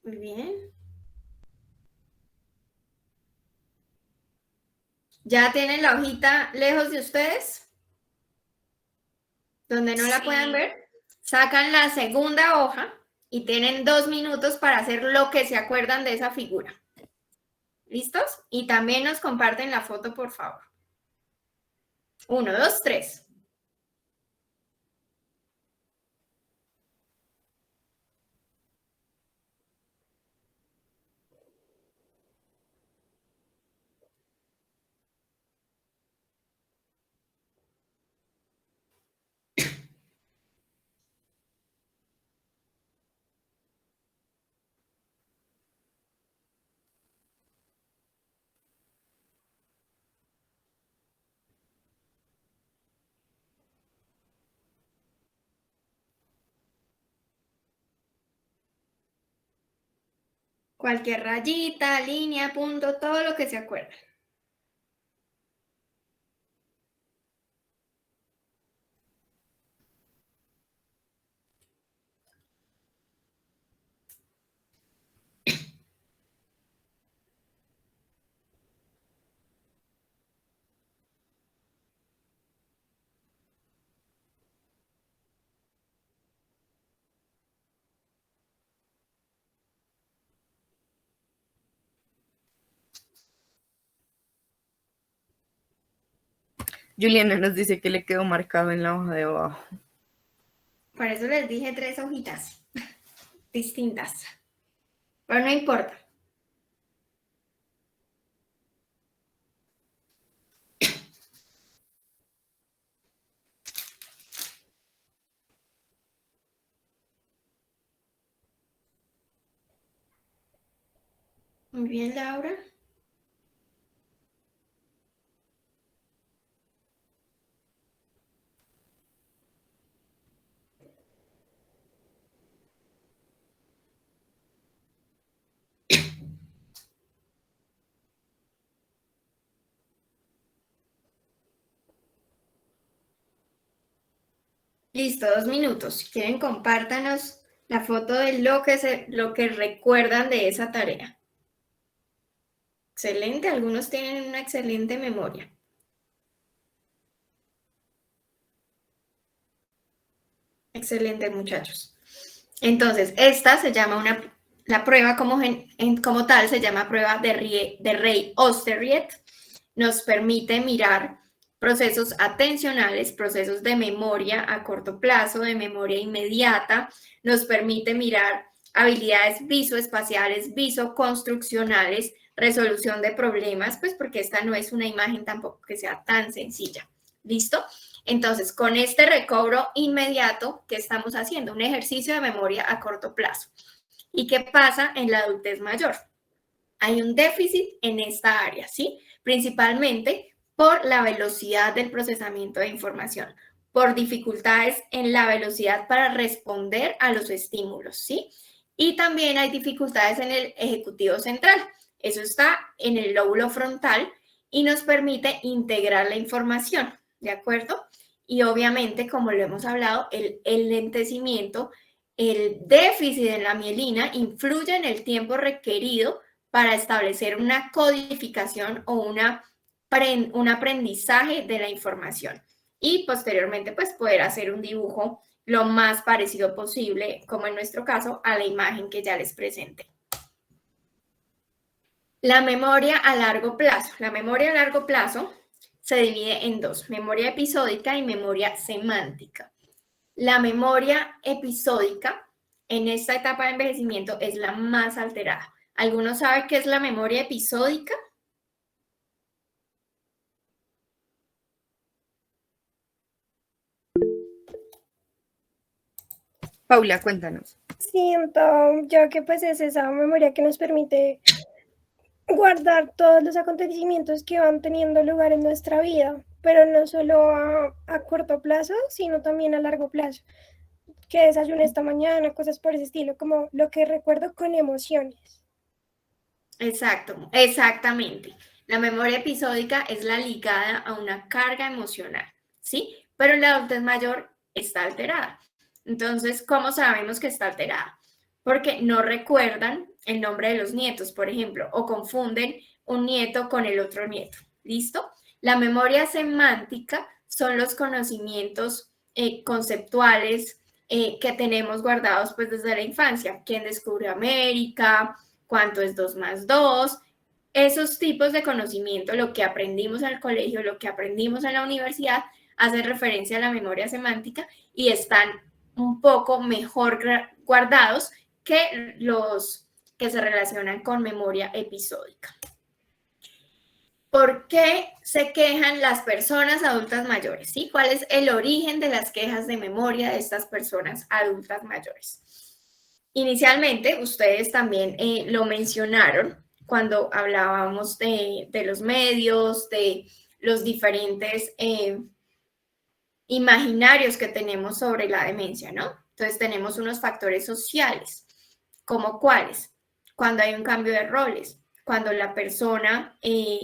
Muy bien. ¿Ya tienen la hojita lejos de ustedes? Donde no la puedan ver. Sacan la segunda hoja y tienen 2 minutos para hacer lo que se acuerdan de esa figura. ¿Listos? Y también nos comparten la foto, por favor. 1, 2, 3. Cualquier rayita, línea, punto, todo lo que se acuerden.
Juliana nos dice que le quedó marcado en la hoja de abajo.
Por eso les dije 3 hojitas distintas. Pero no importa. Muy bien, Laura. Listo, 2 minutos. Si quieren, compártanos la foto de lo que recuerdan de esa tarea. Excelente, algunos tienen una excelente memoria. Excelente, muchachos. Entonces, esta se llama la prueba como tal se llama prueba de Rey-Osterriet. Nos permite mirar procesos atencionales, procesos de memoria a corto plazo, de memoria inmediata. Nos permite mirar habilidades visoespaciales, visoconstruccionales, resolución de problemas, pues porque esta no es una imagen tampoco que sea tan sencilla. ¿Listo? Entonces, con este recobro inmediato, ¿qué estamos haciendo? Un ejercicio de memoria a corto plazo. ¿Y qué pasa en la adultez mayor? Hay un déficit en esta área, ¿sí? Principalmente por la velocidad del procesamiento de información, por dificultades en la velocidad para responder a los estímulos, ¿sí? Y también hay dificultades en el ejecutivo central. Eso está en el lóbulo frontal y nos permite integrar la información, ¿de acuerdo? Y obviamente, como lo hemos hablado, el enlentecimiento, el déficit en la mielina influye en el tiempo requerido para establecer una codificación o un aprendizaje de la información y posteriormente pues poder hacer un dibujo lo más parecido posible, como en nuestro caso, a la imagen que ya les presenté. La memoria a largo plazo. La memoria a largo plazo se divide en dos, memoria episódica y memoria semántica. La memoria episódica en esta etapa de envejecimiento es la más alterada. ¿Alguno sabe qué es la memoria episódica?
Paula, cuéntanos.
Siento yo que pues es esa memoria que nos permite guardar todos los acontecimientos que van teniendo lugar en nuestra vida, pero no solo a corto plazo, sino también a largo plazo. Que desayuné esta mañana, cosas por ese estilo, como lo que recuerdo con emociones.
Exacto, exactamente. La memoria episódica es la ligada a una carga emocional, ¿sí? Pero en la adultez mayor está alterada. Entonces, ¿cómo sabemos que está alterada? Porque no recuerdan el nombre de los nietos, por ejemplo, o confunden un nieto con el otro nieto. ¿Listo? La memoria semántica son los conocimientos conceptuales que tenemos guardados pues desde la infancia. ¿Quién descubrió América? ¿Cuánto es 2 más 2? Esos tipos de conocimiento, lo que aprendimos en el colegio, lo que aprendimos en la universidad, hace referencia a la memoria semántica y están un poco mejor guardados que los que se relacionan con memoria episódica. ¿Por qué se quejan las personas adultas mayores? ¿Sí? ¿Cuál es el origen de las quejas de memoria de estas personas adultas mayores? Inicialmente, ustedes también lo mencionaron cuando hablábamos de los medios, de los diferentes imaginarios que tenemos sobre la demencia, ¿no? Entonces tenemos unos factores sociales, ¿como cuáles? Cuando hay un cambio de roles, cuando la persona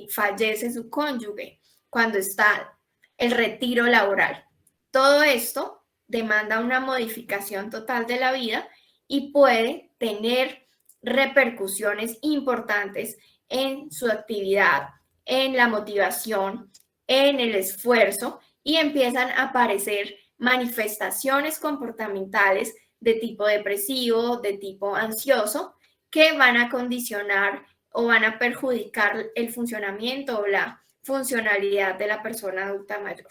fallece su cónyuge, cuando está el retiro laboral. Todo esto demanda una modificación total de la vida y puede tener repercusiones importantes en su actividad, en la motivación, en el esfuerzo y empiezan a aparecer manifestaciones comportamentales de tipo depresivo, de tipo ansioso, que van a condicionar o van a perjudicar el funcionamiento o la funcionalidad de la persona adulta mayor.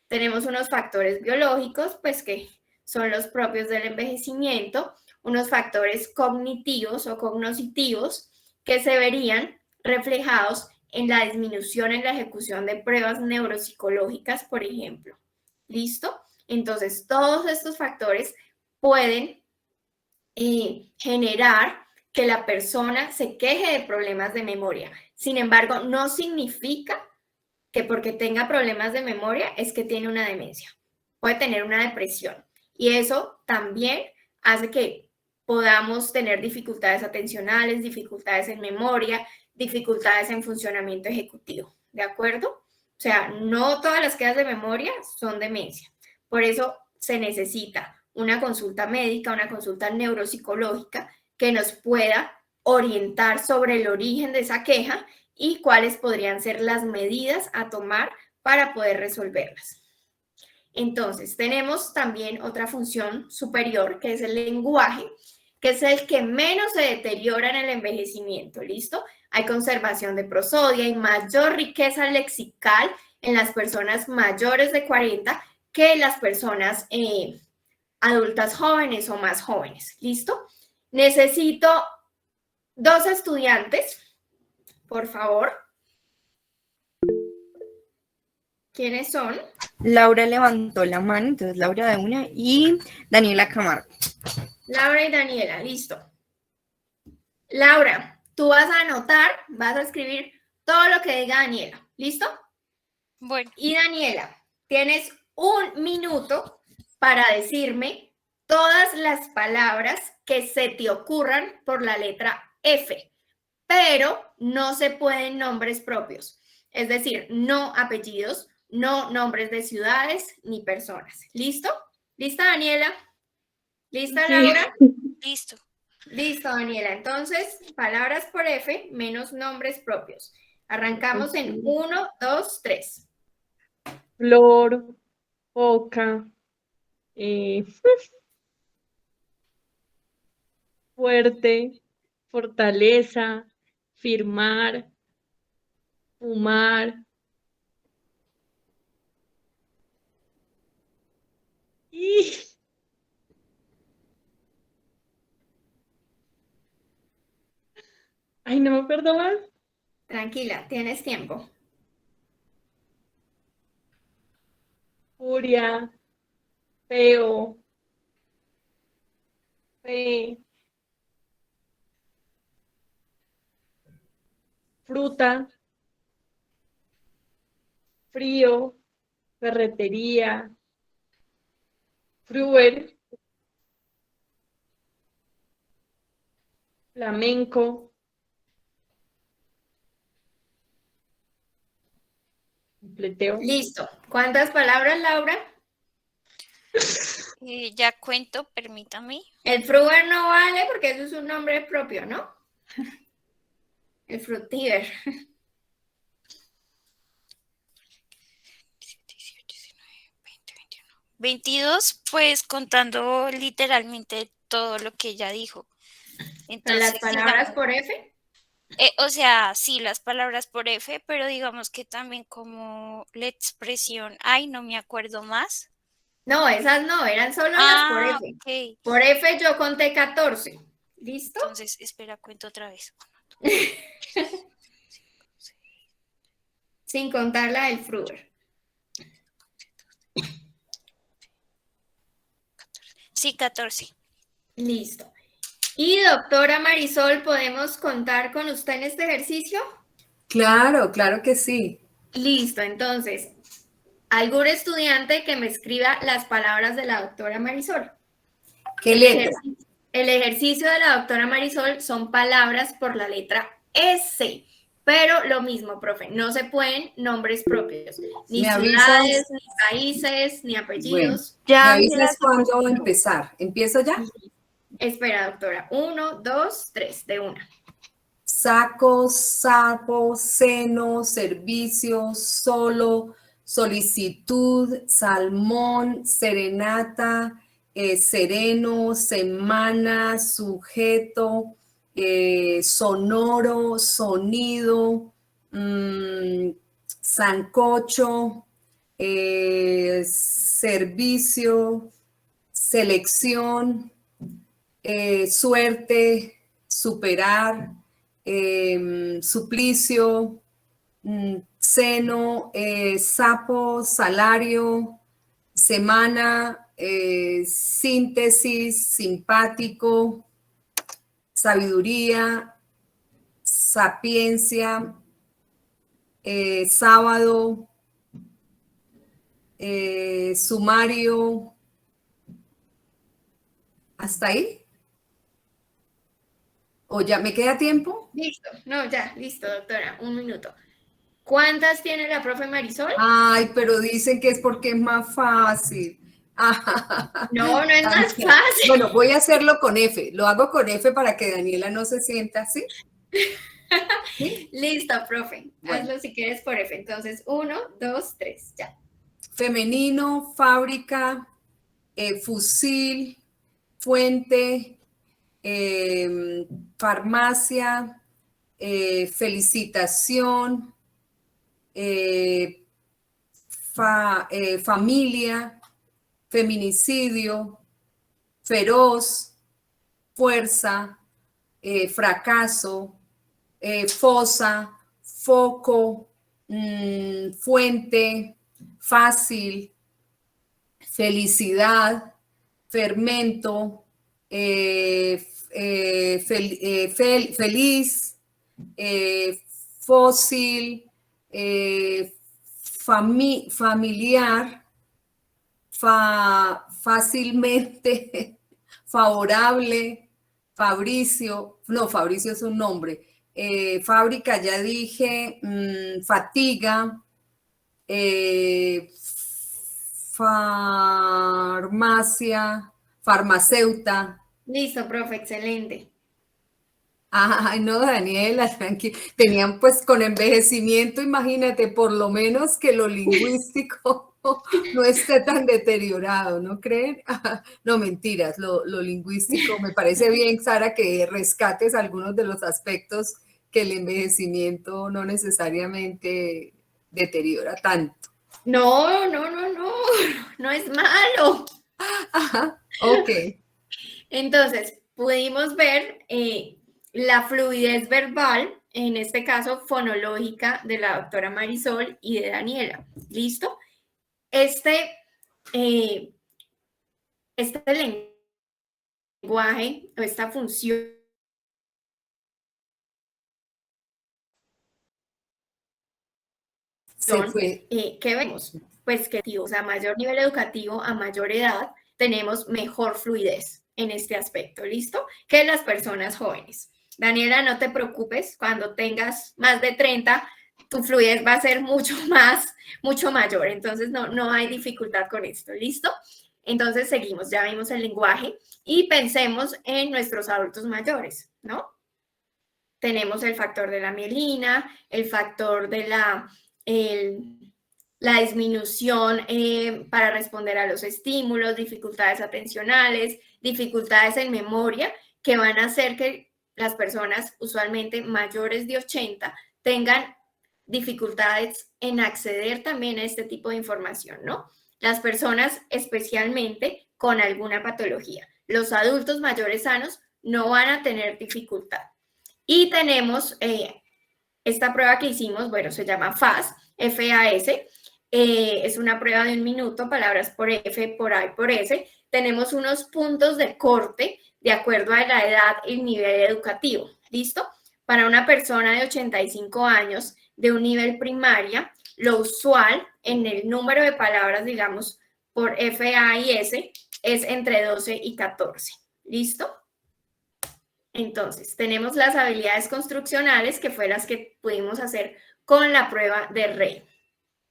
Tenemos unos factores biológicos, pues que son los propios del envejecimiento, unos factores cognitivos o cognoscitivos que se verían reflejados en la disminución en la ejecución de pruebas neuropsicológicas, por ejemplo. ¿Listo? Entonces, todos estos factores pueden generar que la persona se queje de problemas de memoria. Sin embargo, no significa que porque tenga problemas de memoria es que tiene una demencia. Puede tener una depresión. Y eso también hace que podamos tener dificultades atencionales, dificultades en memoria, dificultades en funcionamiento ejecutivo. ¿De acuerdo? O sea, no todas las quejas de memoria son demencia. Por eso se necesita una consulta médica, una consulta neuropsicológica que nos pueda orientar sobre el origen de esa queja y cuáles podrían ser las medidas a tomar para poder resolverlas. Entonces, tenemos también otra función superior, que es el lenguaje, que es el que menos se deteriora en el envejecimiento, ¿listo? Hay conservación de prosodia y mayor riqueza lexical en las personas mayores de 40 que las personas adultas jóvenes o más jóvenes, ¿listo? Necesito 2 estudiantes, por favor. ¿Quiénes son?
Laura levantó la mano, entonces Laura de una, y Daniela Camargo.
Laura y Daniela, listo. Laura, tú vas a anotar, vas a escribir todo lo que diga Daniela, ¿listo?
Bueno,
Y Daniela, tienes 1 minuto para decirme todas las palabras que se te ocurran por la letra F, pero no se pueden nombres propios, es decir, no apellidos, no nombres de ciudades ni personas. ¿Listo? ¿Lista, Daniela? ¿Lista, Laura?
listo.
Listo, Daniela. Entonces, palabras por F menos nombres propios. Arrancamos en 1, 2, 3.
Flor, foca, fuerte, fortaleza, firmar, fumar. Y ay, no me acuerdo más.
Tranquila, tienes tiempo.
Furia, feo, fe, fruta, frío, ferretería, fruer, flamenco, completeo.
Listo. ¿Cuántas palabras, Laura?
Ya cuento, permítame.
El fruver no vale porque eso es un nombre propio, ¿no? El fructíver.
22, pues contando literalmente todo lo que ella dijo.
Entonces, ¿las palabras por F?
O sea, sí, las palabras por F, pero digamos que también como la expresión, ay, no me acuerdo más.
No, esas no, eran solo las por F.
Okay.
Por F yo conté 14. ¿Listo?
Entonces, espera, cuento otra vez.
Sin contar la del fruver.
Sí, 14.
Listo. Y doctora Marisol, ¿podemos contar con usted en este ejercicio?
Claro, claro que sí.
Listo, entonces, ¿algún estudiante que me escriba las palabras de la doctora Marisol?
¿Qué letra?
El ejercicio de la doctora Marisol son palabras por la letra S, pero lo mismo, profe, no se pueden nombres propios, ni ciudades, ni países, ni apellidos.
Bueno, ¿me avisas cuándo empezar? ¿Empiezo ya?
Espera, doctora. 1, 2, 3, de una.
Saco, sapo, seno, servicio, solo, solicitud, salmón, serenata, sereno, semana, sujeto, sonoro, sonido, sancocho, servicio, selección, suerte, superar, suplicio, seno, sapo, salario, semana, síntesis, simpático, sabiduría, sapiencia, sábado, sumario. ¿Hasta ahí? ¿O ya me queda tiempo?
Listo, no, ya, listo, doctora, 1 minuto. ¿Cuántas tiene la profe Marisol?
Ay, pero dicen que es porque es más fácil.
No, no es más fácil.
Bueno, voy a hacerlo con F. Lo hago con F para que Daniela no se sienta así. ¿Sí?
Listo, profe.
Bueno.
Hazlo si quieres por F. Entonces, 1, 2, 3, ya.
Femenino, fábrica, fusil, fuente, farmacia, felicitación, familia, feminicidio, feroz, fuerza, fracaso, fosa, foco, fuente, fácil, felicidad, fermento, feliz, fósil, familiar, fácilmente, favorable, Fabricio, no, Fabricio es un nombre, fábrica ya dije, fatiga, farmacia, farmacéuta.
Listo, profe, excelente.
Ay, no, Daniela, tranqui. Tenían pues con envejecimiento, imagínate, por lo menos que lo lingüístico no esté tan deteriorado, ¿no creen? No, mentiras, lo lingüístico. Me parece bien, Sara, que rescates algunos de los aspectos que el envejecimiento no necesariamente deteriora tanto.
No, no es malo.
Ajá, ok.
Entonces, pudimos ver la fluidez verbal, en este caso fonológica, de la doctora Marisol y de Daniela. ¿Listo? Este lenguaje o esta función ¿qué vemos? Pues que, o sea, a mayor nivel educativo, a mayor edad, tenemos mejor fluidez en este aspecto, ¿listo? Que las personas jóvenes. Daniela, no te preocupes, cuando tengas más de 30, tu fluidez va a ser mucho mayor, entonces no hay dificultad con esto, ¿listo? Entonces seguimos, ya vimos el lenguaje y pensemos en nuestros adultos mayores, ¿no? Tenemos el factor de la mielina, el factor de la disminución para responder a los estímulos, dificultades atencionales, dificultades en memoria, que van a hacer que las personas usualmente mayores de 80 tengan dificultades en acceder también a este tipo de información, ¿no? Las personas especialmente con alguna patología. Los adultos mayores sanos no van a tener dificultad. Y tenemos esta prueba que hicimos, bueno, se llama FAS, F-A-S, es una prueba de 1 minuto, palabras por F, por A y por S. Tenemos unos puntos de corte de acuerdo a la edad y el nivel educativo, ¿listo? Para una persona de 85 años de un nivel primaria, lo usual en el número de palabras, digamos, por F, A y S, es entre 12 y 14, ¿listo? Entonces, tenemos las habilidades construccionales, que fue las que pudimos hacer con la prueba de Rey.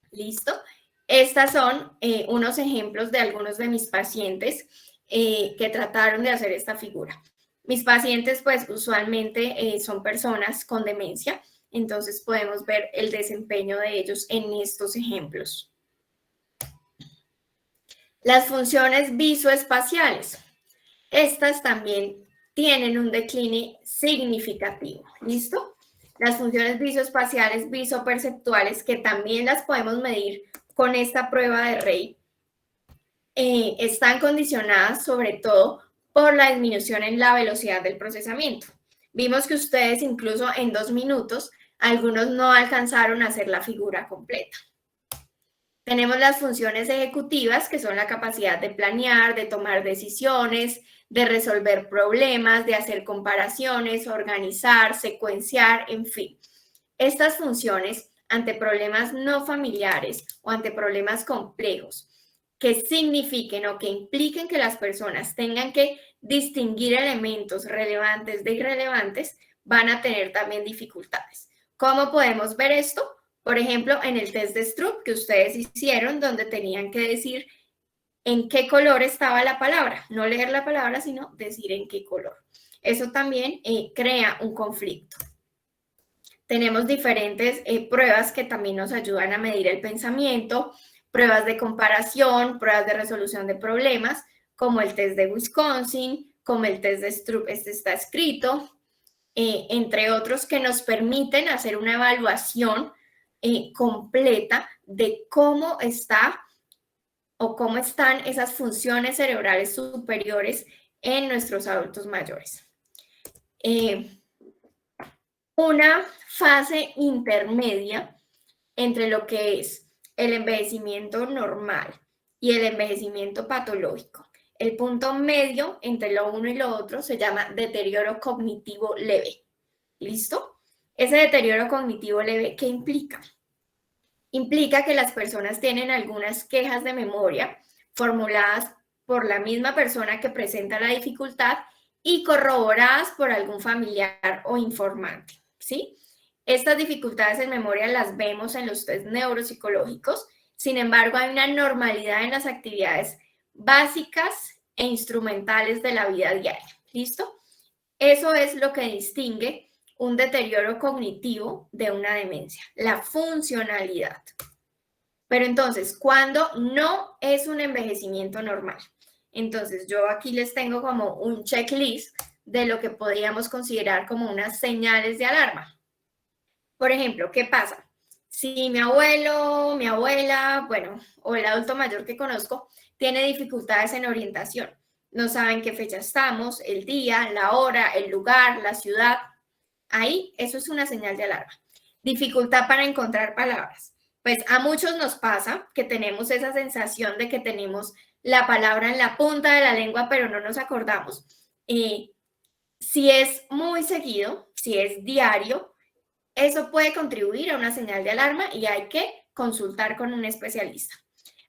¿Listo? Estas son unos ejemplos de algunos de mis pacientes que trataron de hacer esta figura. Mis pacientes, pues, usualmente son personas con demencia, entonces podemos ver el desempeño de ellos en estos ejemplos. Las funciones visoespaciales. Estas también tienen un decline significativo, ¿listo? Las funciones visoespaciales, visoperceptuales, que también las podemos medir con esta prueba de Rey, están condicionadas sobre todo por la disminución en la velocidad del procesamiento. Vimos que ustedes incluso en 2 minutos, algunos no alcanzaron a hacer la figura completa. Tenemos las funciones ejecutivas, que son la capacidad de planear, de tomar decisiones, de resolver problemas, de hacer comparaciones, organizar, secuenciar, en fin. Estas funciones, ante problemas no familiares o ante problemas complejos, que signifiquen o que impliquen que las personas tengan que distinguir elementos relevantes de irrelevantes, van a tener también dificultades. ¿Cómo podemos ver esto? Por ejemplo, en el test de Stroop que ustedes hicieron, donde tenían que decir en qué color estaba la palabra. No leer la palabra, sino decir en qué color. Eso también crea un conflicto. Tenemos diferentes pruebas que también nos ayudan a medir el pensamiento, pruebas de comparación, pruebas de resolución de problemas, como el test de Wisconsin, como el test de Stroop, este está escrito, entre otros que nos permiten hacer una evaluación completa de cómo está o cómo están esas funciones cerebrales superiores en nuestros adultos mayores. Una fase intermedia entre lo que es el envejecimiento normal y el envejecimiento patológico. El punto medio entre lo uno y lo otro se llama deterioro cognitivo leve. ¿Listo? Ese deterioro cognitivo leve, ¿qué implica? Implica que las personas tienen algunas quejas de memoria formuladas por la misma persona que presenta la dificultad y corroboradas por algún familiar o informante, ¿sí? Estas dificultades en memoria las vemos en los test neuropsicológicos, sin embargo, hay una normalidad en las actividades básicas e instrumentales de la vida diaria, ¿listo? Eso es lo que distingue un deterioro cognitivo de una demencia, la funcionalidad. Pero entonces, ¿cuándo no es un envejecimiento normal? Entonces, yo aquí les tengo como un checklist de lo que podríamos considerar como unas señales de alarma. Por ejemplo, ¿qué pasa? Si mi abuelo, mi abuela, bueno, o el adulto mayor que conozco, tiene dificultades en orientación, no saben qué fecha estamos, el día, la hora, el lugar, la ciudad, ahí eso es una señal de alarma. Dificultad para encontrar palabras. Pues a muchos nos pasa que tenemos esa sensación de que tenemos la palabra en la punta de la lengua, pero no nos acordamos. Si es muy seguido, si es diario, eso puede contribuir a una señal de alarma y hay que consultar con un especialista.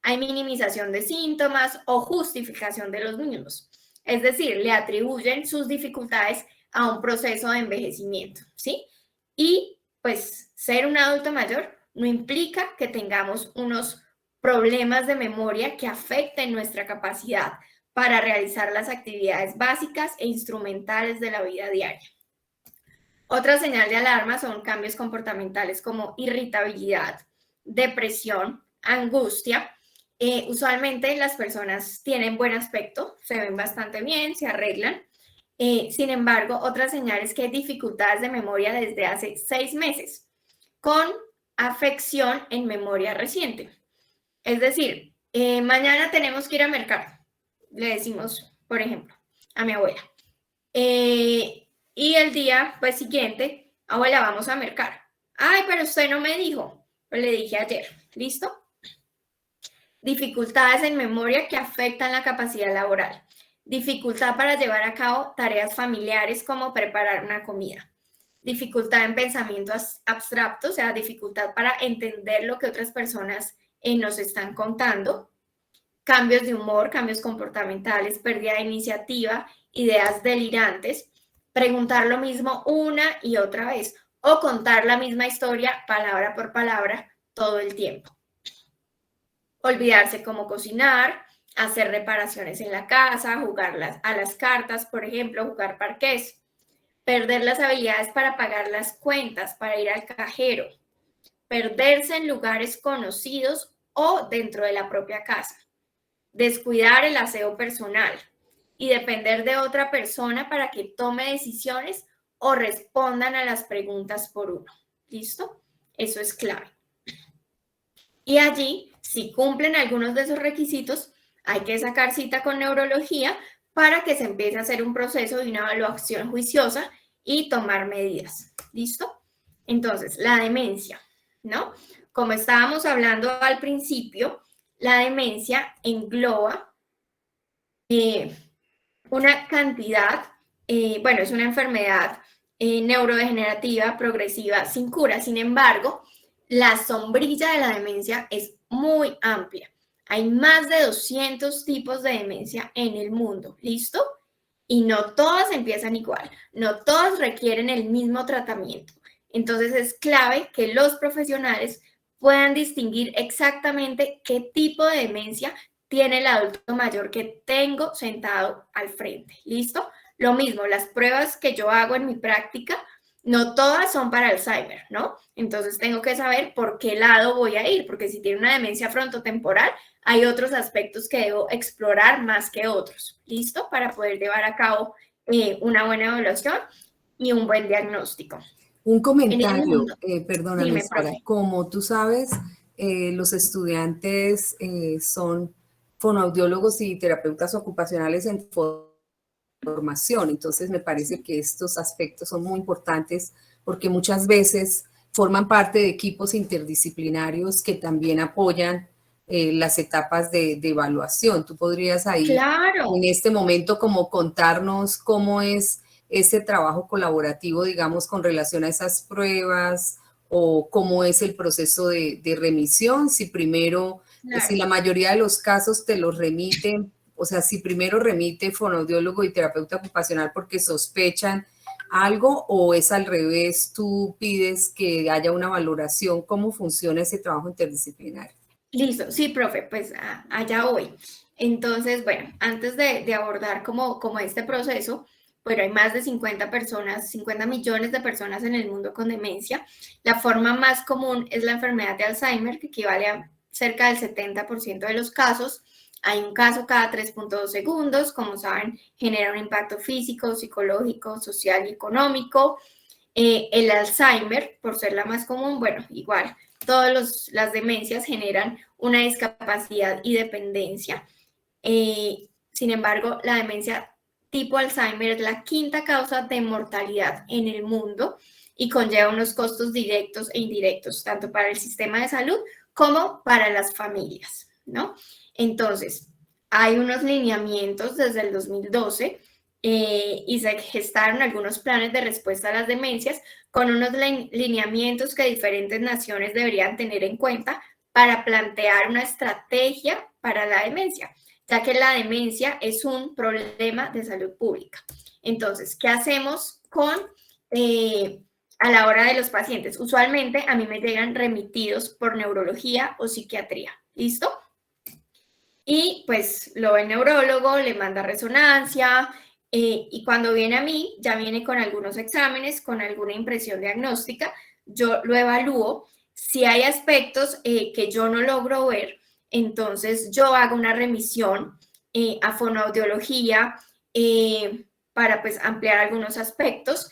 Hay minimización de síntomas o justificación de los mismos. Es decir, le atribuyen sus dificultades a un proceso de envejecimiento, ¿sí? Y pues ser un adulto mayor no implica que tengamos unos problemas de memoria que afecten nuestra capacidad para realizar las actividades básicas e instrumentales de la vida diaria. Otra señal de alarma son cambios comportamentales como irritabilidad, depresión, angustia. Usualmente las personas tienen buen aspecto, se ven bastante bien, se arreglan. Sin embargo, otra señal es que hay dificultades de memoria desde hace 6 meses, con afección en memoria reciente. Es decir, mañana tenemos que ir a mercar, le decimos, por ejemplo, a mi abuela. Y el día pues, siguiente, abuela, vamos a mercar. Ay, pero usted no me dijo. Pues le dije ayer. ¿Listo? Dificultades en memoria que afectan la capacidad laboral. Dificultad para llevar a cabo tareas familiares como preparar una comida. Dificultad en pensamiento abstracto, o sea, dificultad para entender lo que otras personas nos están contando. Cambios de humor, cambios comportamentales, pérdida de iniciativa, ideas delirantes. Preguntar lo mismo una y otra vez o contar la misma historia palabra por palabra todo el tiempo. Olvidarse cómo cocinar, hacer reparaciones en la casa, jugar a las cartas, por ejemplo, jugar parqués. Perder las habilidades para pagar las cuentas, para ir al cajero. Perderse en lugares conocidos o dentro de la propia casa. Descuidar el aseo personal. Y depender de otra persona para que tome decisiones o respondan a las preguntas por uno. ¿Listo? Eso es clave. Y allí, si cumplen algunos de esos requisitos, hay que sacar cita con neurología para que se empiece a hacer un proceso de una evaluación juiciosa y tomar medidas. ¿Listo? Entonces, la demencia, ¿no? Como estábamos hablando al principio, la demencia engloba una cantidad, es una enfermedad neurodegenerativa progresiva sin cura. Sin embargo, la sombrilla de la demencia es muy amplia. Hay más de 200 tipos de demencia en el mundo, ¿listo? Y no todas empiezan igual, no todas requieren el mismo tratamiento. Entonces es clave que los profesionales puedan distinguir exactamente qué tipo de demencia tiene el adulto mayor que tengo sentado al frente. ¿Listo? Lo mismo, las pruebas que yo hago en mi práctica, no todas son para Alzheimer, ¿no? Entonces tengo que saber por qué lado voy a ir, porque si tiene una demencia frontotemporal, hay otros aspectos que debo explorar más que otros. ¿Listo? Para poder llevar a cabo una buena evaluación y un buen diagnóstico.
Un comentario, perdóname,
Dime,
Sara.
profe.
Como tú sabes, los estudiantes son fonoaudiólogos y terapeutas ocupacionales en formación, entonces me parece que estos aspectos son muy importantes porque muchas veces forman parte de equipos interdisciplinarios que también apoyan las etapas de evaluación. Tú podrías ahí,
Claro.
en este momento, como contarnos cómo es ese trabajo colaborativo, digamos, con relación a esas pruebas, o cómo es el proceso de remisión, si primero,
Claro.
si la mayoría de los casos te los remiten, o sea, si primero remite fonoaudiólogo y terapeuta ocupacional porque sospechan algo, o es al revés, tú pides que haya una valoración, ¿cómo funciona ese trabajo interdisciplinario?
Listo, sí, profe, pues allá voy. Entonces, bueno, antes de abordar como este proceso, bueno, hay más de 50 personas, 50 millones de personas en el mundo con demencia. La forma más común es la enfermedad de Alzheimer, que equivale a cerca del 70% de los casos. Hay un caso cada 3.2 segundos, como saben, genera un impacto físico, psicológico, social y económico. El Alzheimer, por ser la más común, bueno, igual, todas las demencias generan una discapacidad y dependencia. Sin embargo, la demencia tipo Alzheimer es la quinta causa de mortalidad en el mundo y conlleva unos costos directos e indirectos, tanto para el sistema de salud como para las familias, ¿no? Entonces, hay unos lineamientos desde el 2012 y se gestaron algunos planes de respuesta a las demencias con unos lineamientos que diferentes naciones deberían tener en cuenta para plantear una estrategia para la demencia, ya que la demencia es un problema de salud pública. Entonces, ¿qué hacemos a la hora de los pacientes? Usualmente a mí me llegan remitidos por neurología o psiquiatría, ¿listo? Y pues lo ve el neurólogo, le manda resonancia, y cuando viene a mí, ya viene con algunos exámenes, con alguna impresión diagnóstica, yo lo evalúo. Si hay aspectos que yo no logro ver, entonces yo hago una remisión a fonoaudiología para pues ampliar algunos aspectos.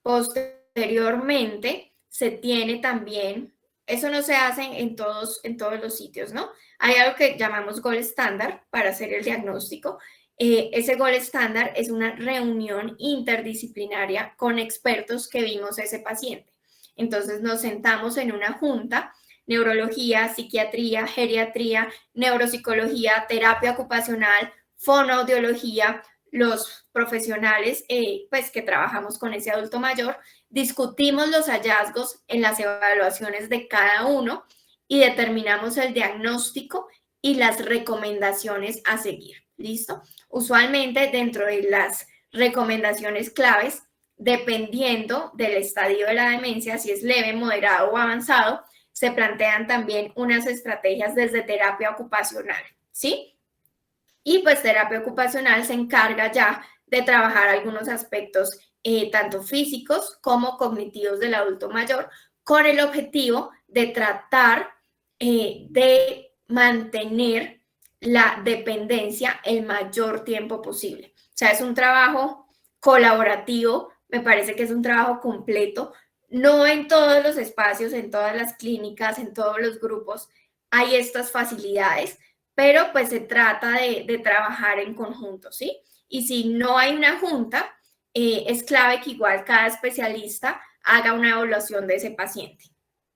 Posteriormente se tiene también, eso no se hace en todos los sitios, ¿no? Hay algo que llamamos gold estándar para hacer el diagnóstico. Ese gold estándar es una reunión interdisciplinaria con expertos que vimos a ese paciente. Entonces nos sentamos en una junta, neurología, psiquiatría, geriatría, neuropsicología, terapia ocupacional, fonoaudiología, los profesionales pues que trabajamos con ese adulto mayor, discutimos los hallazgos en las evaluaciones de cada uno y determinamos el diagnóstico y las recomendaciones a seguir. ¿Listo? Usualmente dentro de las recomendaciones claves, dependiendo del estadio de la demencia, si es leve, moderado o avanzado, se plantean también unas estrategias desde terapia ocupacional, ¿sí? Y pues terapia ocupacional se encarga ya de trabajar algunos aspectos tanto físicos como cognitivos del adulto mayor, con el objetivo de tratar de mantener la dependencia el mayor tiempo posible. O sea, es un trabajo colaborativo, me parece que es un trabajo completo. No en todos los espacios, en todas las clínicas, en todos los grupos hay estas facilidades, pero pues se trata de trabajar en conjunto, ¿sí? Y si no hay una junta, es clave que igual cada especialista haga una evaluación de ese paciente.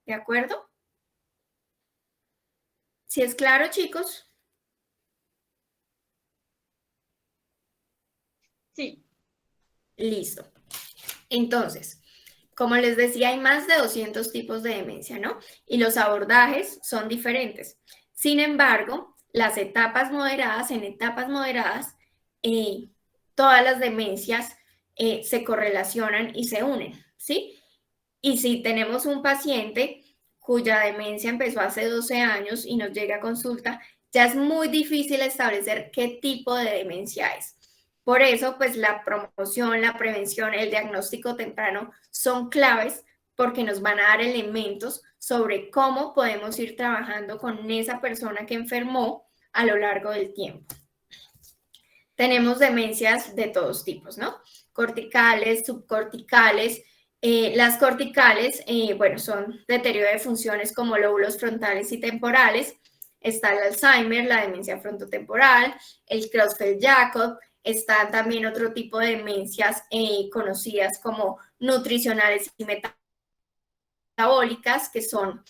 ¿De acuerdo? ¿Sí es claro, chicos?
Sí.
Listo. Entonces, como les decía, hay más de 200 tipos de demencia, ¿no? Y los abordajes son diferentes. Sin embargo, en etapas moderadas, todas las demencias se correlacionan y se unen, ¿sí? Y si tenemos un paciente cuya demencia empezó hace 12 años y nos llega a consulta, ya es muy difícil establecer qué tipo de demencia es. Por eso, pues la promoción, la prevención, el diagnóstico temprano son claves porque nos van a dar elementos sobre cómo podemos ir trabajando con esa persona que enfermó a lo largo del tiempo. Tenemos demencias de todos tipos, ¿no? Corticales, subcorticales. Las corticales, bueno, son deterioro de funciones como lóbulos frontales y temporales. Está el Alzheimer, la demencia frontotemporal, el Creutzfeldt-Jakob. Están también otro tipo de demencias conocidas como nutricionales y metabólicas, que son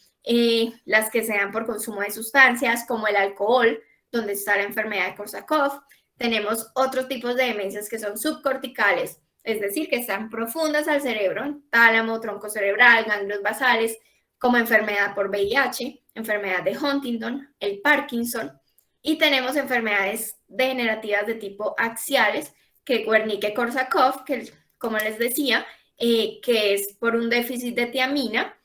las que se dan por consumo de sustancias como el alcohol, donde está la enfermedad de Korsakoff. Tenemos otros tipos de demencias que son subcorticales, es decir, que están profundas al cerebro, tálamo, tronco cerebral, ganglios basales, como enfermedad por VIH, enfermedad de Huntington, el Parkinson. Y tenemos enfermedades degenerativas de tipo axiales, que Wernicke-Korsakoff, que como les decía, que es por un déficit de tiamina,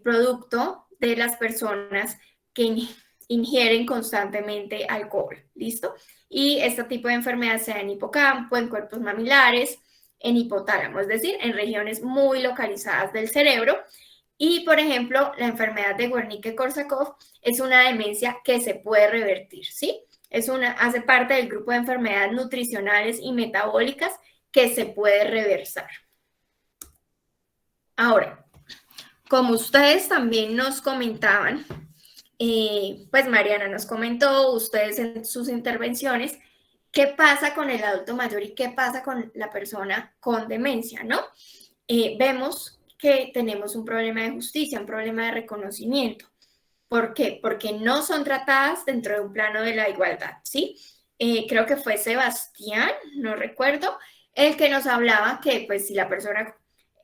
producto de las personas que ingieren constantemente alcohol, ¿listo? Y este tipo de enfermedad se da en hipocampo, en cuerpos mamilares, en hipotálamo, es decir, en regiones muy localizadas del cerebro. Y, por ejemplo, la enfermedad de Wernicke-Korsakoff es una demencia que se puede revertir, ¿sí? Hace parte del grupo de enfermedades nutricionales y metabólicas que se puede reversar. Ahora, como ustedes también nos comentaban, pues Mariana nos comentó, ustedes en sus intervenciones, qué pasa con el adulto mayor y qué pasa con la persona con demencia, ¿no? Vemos que tenemos un problema de justicia, un problema de reconocimiento. ¿Por qué? Porque no son tratadas dentro de un plano de la igualdad, ¿sí? Creo que fue Sebastián, no recuerdo, el que nos hablaba que pues si la persona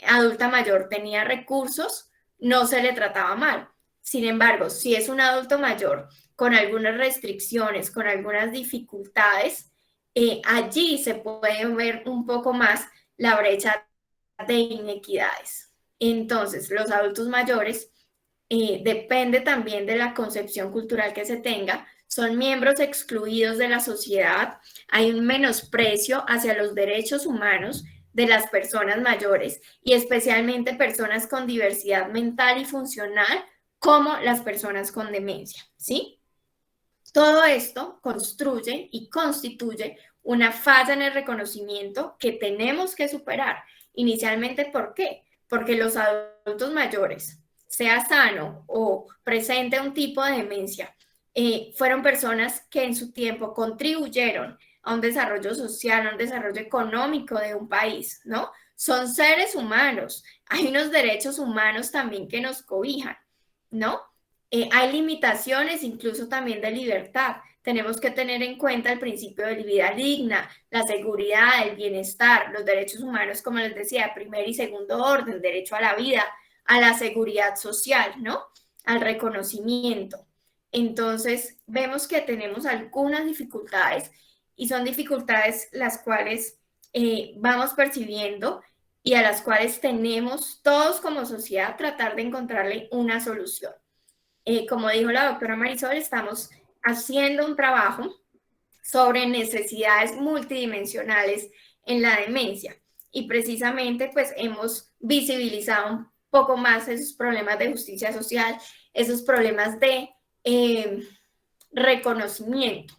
adulta mayor tenía recursos, no se le trataba mal. Sin embargo, si es un adulto mayor con algunas restricciones, con algunas dificultades, allí se puede ver un poco más la brecha de inequidades. Entonces, los adultos mayores, depende también de la concepción cultural que se tenga, son miembros excluidos de la sociedad, hay un menosprecio hacia los derechos humanos de las personas mayores y especialmente personas con diversidad mental y funcional como las personas con demencia, ¿sí? Todo esto construye y constituye una falla en el reconocimiento que tenemos que superar. Inicialmente, ¿por qué? Porque los adultos mayores, sea sano o presente un tipo de demencia, fueron personas que en su tiempo contribuyeron a un desarrollo social, a un desarrollo económico de un país, ¿no? Son seres humanos, hay unos derechos humanos también que nos cobijan, ¿no? Hay limitaciones incluso también de libertad. Tenemos que tener en cuenta el principio de vida digna, la seguridad, el bienestar, los derechos humanos, como les decía, de primer y segundo orden, derecho a la vida, a la seguridad social, ¿no? Al reconocimiento. Entonces, vemos que tenemos algunas dificultades y son dificultades las cuales vamos percibiendo y a las cuales tenemos todos como sociedad tratar de encontrarle una solución. Como dijo la doctora Marisol, estamos haciendo un trabajo sobre necesidades multidimensionales en la demencia y precisamente pues hemos visibilizado un poco más esos problemas de justicia social, esos problemas de reconocimiento.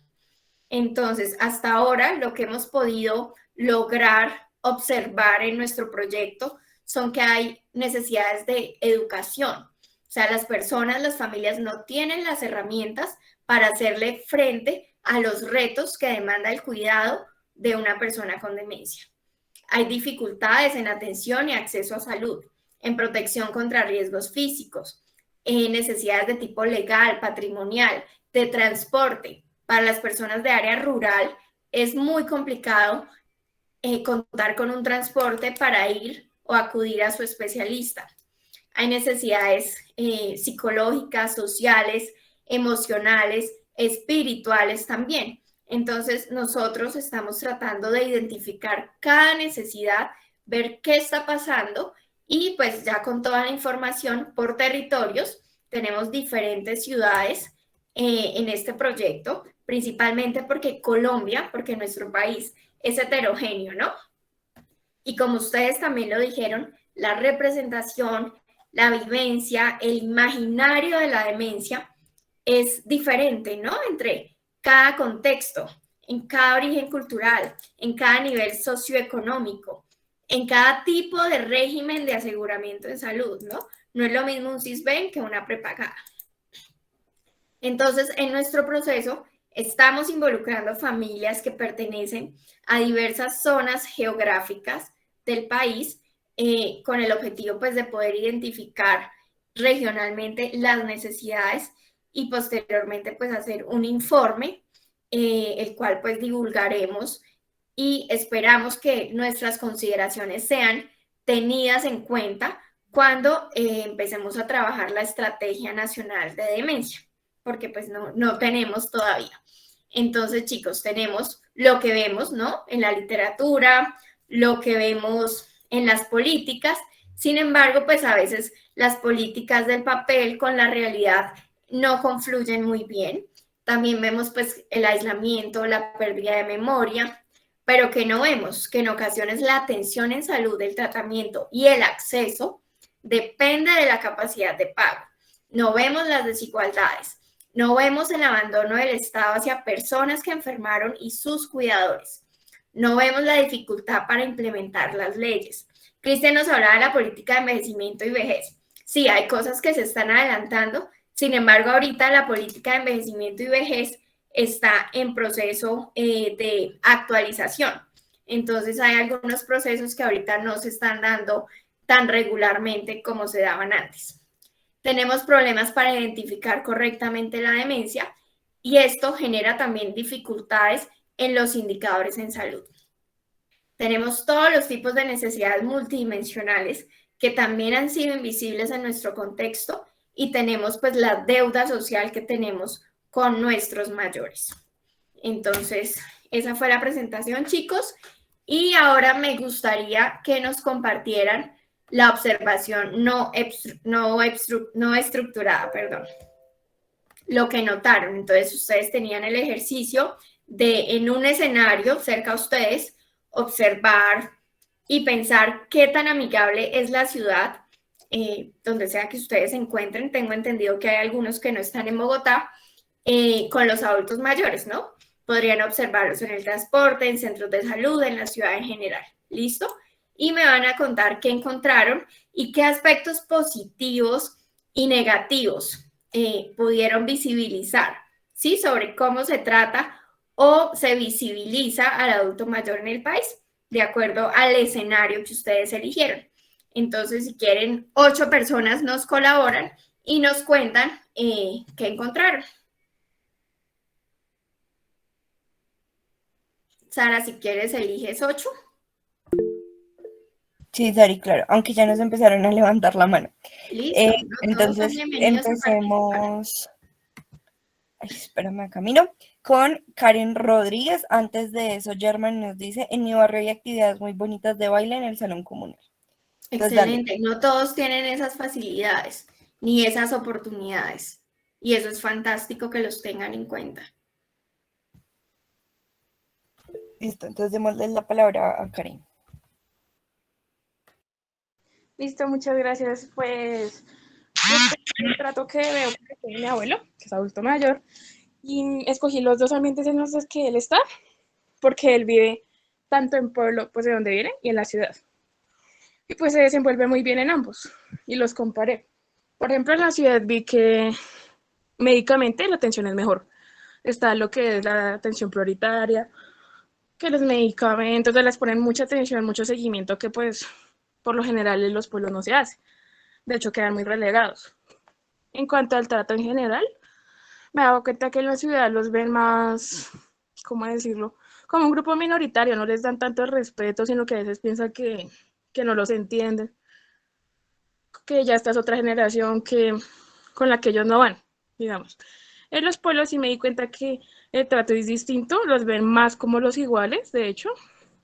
Entonces, hasta ahora lo que hemos podido lograr observar en nuestro proyecto son que hay necesidades de educación. O sea, las personas, las familias no tienen las herramientas para hacerle frente a los retos que demanda el cuidado de una persona con demencia. Hay dificultades en atención y acceso a salud, en protección contra riesgos físicos, necesidades de tipo legal, patrimonial, de transporte. Para las personas de área rural es muy complicado contar con un transporte para ir o acudir a su especialista. Hay necesidades psicológicas, sociales, emocionales, espirituales también. Entonces, nosotros estamos tratando de identificar cada necesidad, ver qué está pasando y pues ya con toda la información por territorios, tenemos diferentes ciudades en este proyecto, principalmente porque nuestro país es heterogéneo, ¿no? Y como ustedes también lo dijeron, la representación, la vivencia, el imaginario de la demencia es diferente, ¿no? Entre cada contexto, en cada origen cultural, en cada nivel socioeconómico, en cada tipo de régimen de aseguramiento en salud, ¿no? No es lo mismo un CISBEN que una prepagada. Entonces, en nuestro proceso estamos involucrando familias que pertenecen a diversas zonas geográficas del país con el objetivo pues, de poder identificar regionalmente las necesidades y posteriormente pues hacer un informe, el cual pues divulgaremos y esperamos que nuestras consideraciones sean tenidas en cuenta cuando empecemos a trabajar la Estrategia Nacional de Demencia, porque pues no tenemos todavía. Entonces, chicos, tenemos lo que vemos, ¿no? En la literatura, lo que vemos en las políticas. Sin embargo, pues a veces las políticas del papel con la realidad no confluyen muy bien. También vemos pues el aislamiento, la pérdida de memoria, pero que no vemos que en ocasiones la atención en salud, el tratamiento y el acceso depende de la capacidad de pago. No vemos las desigualdades, no vemos el abandono del Estado hacia personas que enfermaron y sus cuidadores. No vemos la dificultad para implementar las leyes. Cristian nos hablaba de la política de envejecimiento y vejez. Sí, hay cosas que se están adelantando, sin embargo, ahorita la política de envejecimiento y vejez está en proceso de actualización. Entonces, hay algunos procesos que ahorita no se están dando tan regularmente como se daban antes. Tenemos problemas para identificar correctamente la demencia y esto genera también dificultades en los indicadores en salud. Tenemos todos los tipos de necesidades multidimensionales que también han sido invisibles en nuestro contexto y tenemos pues la deuda social que tenemos con nuestros mayores. Entonces, esa fue la presentación, chicos, y ahora me gustaría que nos compartieran la observación no estructurada, perdón. Lo que notaron. Entonces, ustedes tenían el ejercicio de, en un escenario cerca a ustedes, observar y pensar qué tan amigable es la ciudad, donde sea que ustedes se encuentren. Tengo entendido que hay algunos que no están en Bogotá, con los adultos mayores, ¿no? Podrían observarlos en el transporte, en centros de salud, en la ciudad en general. ¿Listo? Y me van a contar qué encontraron y qué aspectos positivos y negativos pudieron visibilizar, ¿sí? Sobre cómo se trata o se visibiliza al adulto mayor en el país, de acuerdo al escenario que ustedes eligieron. Entonces, si quieren, 8 personas nos colaboran y nos cuentan qué encontraron. Sara, si quieres, eliges 8.
Sí, Sari, claro, aunque ya nos empezaron a levantar la mano.
Listo.
Entonces, empecemos. Ay, espérame, camino. Con Karen Rodríguez. Antes de eso, German nos dice: en mi barrio hay actividades muy bonitas de baile en el salón comunal. Entonces,
excelente. No todos tienen esas facilidades ni esas oportunidades. Y eso es fantástico que los tengan en cuenta.
Listo, entonces démosle la palabra a Karen.
Listo, muchas gracias. Pues el trato que veo que tiene mi abuelo, que es adulto mayor, y escogí los 2 ambientes en los que él está, porque él vive tanto en pueblo, pues de donde viene, y en la ciudad. Y pues se desenvuelve muy bien en ambos, y los comparé. Por ejemplo, en la ciudad vi que médicamente la atención es mejor. Está lo que es la atención prioritaria, que los medicamentos les ponen mucha atención, mucho seguimiento que pues por lo general en los pueblos no se hace. De hecho, quedan muy relegados. En cuanto al trato en general, me he dado cuenta que en la ciudad los ven más, ¿cómo decirlo? Como un grupo minoritario, no les dan tanto respeto, sino que a veces piensan que no los entienden, que ya esta es otra generación con la que ellos no van, digamos. En los pueblos sí me di cuenta que el trato es distinto, los ven más como los iguales, de hecho,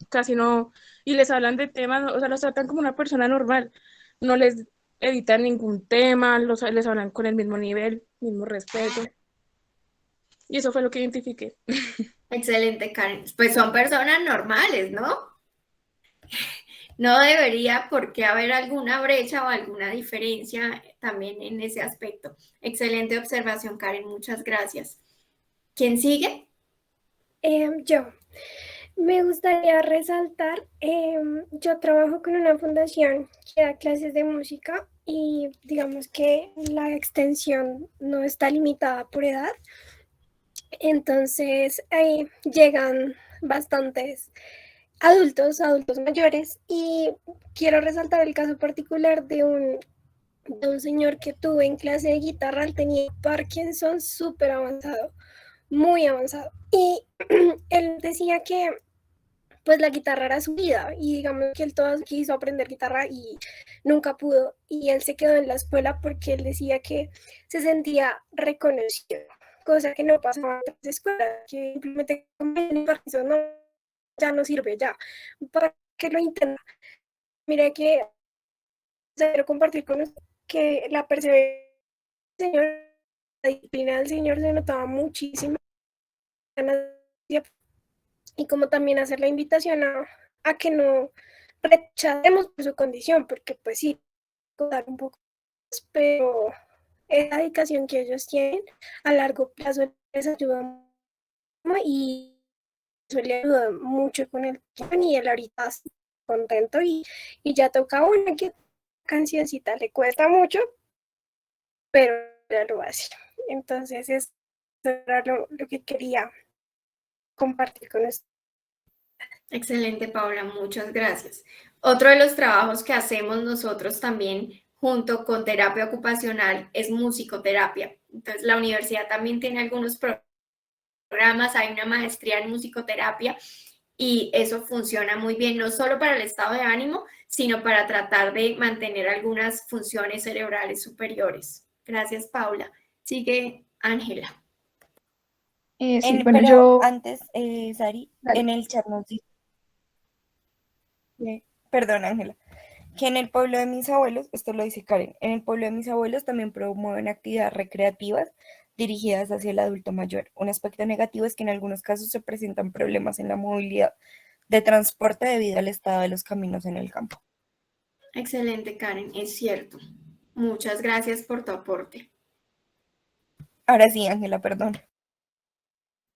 casi no, y les hablan de temas, o sea, los tratan como una persona normal, no les evitan ningún tema, les hablan con el mismo nivel, mismo respeto. Y eso fue lo que identifiqué.
Excelente, Karen. Pues son personas normales, ¿no? No debería por qué haber alguna brecha o alguna diferencia también en ese aspecto. Excelente observación, Karen. Muchas gracias. ¿Quién sigue?
Yo. Me gustaría resaltar, yo trabajo con una fundación que da clases de música y digamos que la extensión no está limitada por edad. Entonces ahí llegan bastantes adultos mayores y quiero resaltar el caso particular de un señor que tuve en clase de guitarra. Él tenía Parkinson súper avanzado, muy avanzado. Y él decía que pues la guitarra era su vida y digamos que él todo quiso aprender guitarra y nunca pudo y él se quedó en la escuela porque él decía que se sentía reconocido, cosa que no pasaba en otras escuelas, que simplemente no, ya no sirve, ya, para que lo intenta. Mira que quiero compartir con usted que la perseverancia del Señor, la disciplina del Señor se notaba muchísimo y como también hacer la invitación a que no rechacemos por su condición, porque pues sí, dar un poco más, pero esa dedicación que ellos tienen a largo plazo les ayuda y eso le ayuda mucho con el tiempo y él ahorita está contento y ya toca una que cancioncita le cuesta mucho, pero ya lo hace. Entonces eso era lo que quería compartir con ustedes.
Excelente, Paola, muchas gracias. Otro de los trabajos que hacemos nosotros también junto con terapia ocupacional es musicoterapia. Entonces, la universidad también tiene algunos programas, hay una maestría en musicoterapia y eso funciona muy bien, no solo para el estado de ánimo, sino para tratar de mantener algunas funciones cerebrales superiores. Gracias, Paula. Sigue Ángela.
Sí,
Pero
yo...
antes, Sari,
Dale.
en el chat nos dice, perdón, Ángela, que en el pueblo de mis abuelos, esto lo dice Karen, en el pueblo de mis abuelos también promueven actividades recreativas dirigidas hacia el adulto mayor. Un aspecto negativo es que en algunos casos se presentan problemas en la movilidad de transporte debido al estado de los caminos en el campo.
Excelente, Karen, es cierto. Muchas gracias por tu aporte.
Ahora sí, Ángela, perdón.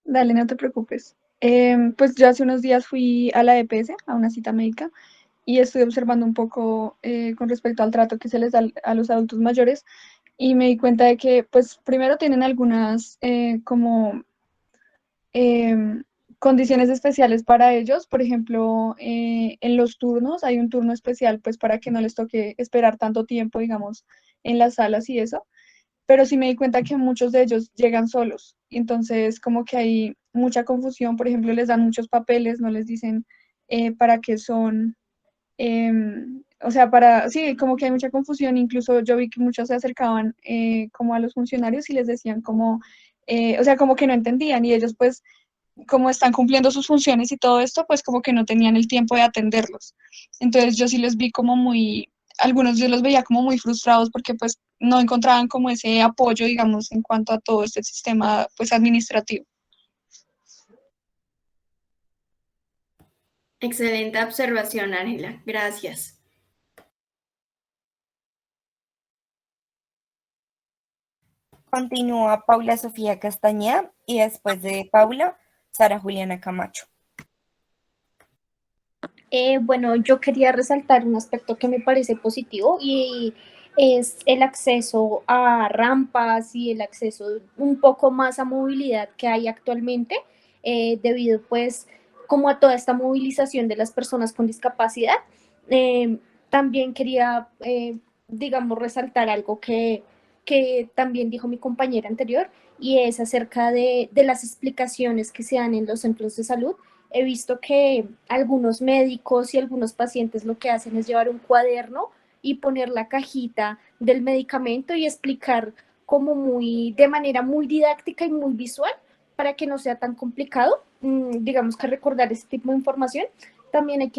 Dale, no te preocupes. Pues yo hace unos días fui a la EPS, a una cita médica, y estuve observando un poco con respecto al trato que se les da a los adultos mayores y me di cuenta de que, pues, primero tienen algunas como condiciones especiales para ellos. Por ejemplo, en los turnos hay un turno especial, pues, para que no les toque esperar tanto tiempo, digamos, en las salas y eso. Pero sí me di cuenta que muchos de ellos llegan solos, y entonces como que hay mucha confusión. Por ejemplo, les dan muchos papeles, no les dicen para qué son, o sea, sí, como que hay mucha confusión. Incluso yo vi que muchos se acercaban como a los funcionarios y les decían como, o sea, como que no entendían, y ellos pues como están cumpliendo sus funciones y todo esto, pues como que no tenían el tiempo de atenderlos. Entonces yo sí les vi como algunos yo los veía como muy frustrados porque pues no encontraban como ese apoyo, digamos, en cuanto a todo este sistema pues administrativo.
Excelente observación, Ángela. Gracias.
Continúa Paula Sofía Castañeda y después de Paula, Sara Juliana Camacho.
Bueno, yo quería resaltar un aspecto que me parece positivo y es el acceso a rampas y el acceso un poco más a movilidad que hay actualmente, debido pues como a toda esta movilización de las personas con discapacidad. También quería, digamos, resaltar algo que también dijo mi compañera anterior, y es acerca de las explicaciones que se dan en los centros de salud. He visto que algunos médicos y algunos pacientes lo que hacen es llevar un cuaderno y poner la cajita del medicamento y explicar como de manera muy didáctica y muy visual para que no sea tan complicado, digamos, que recordar ese tipo de información. También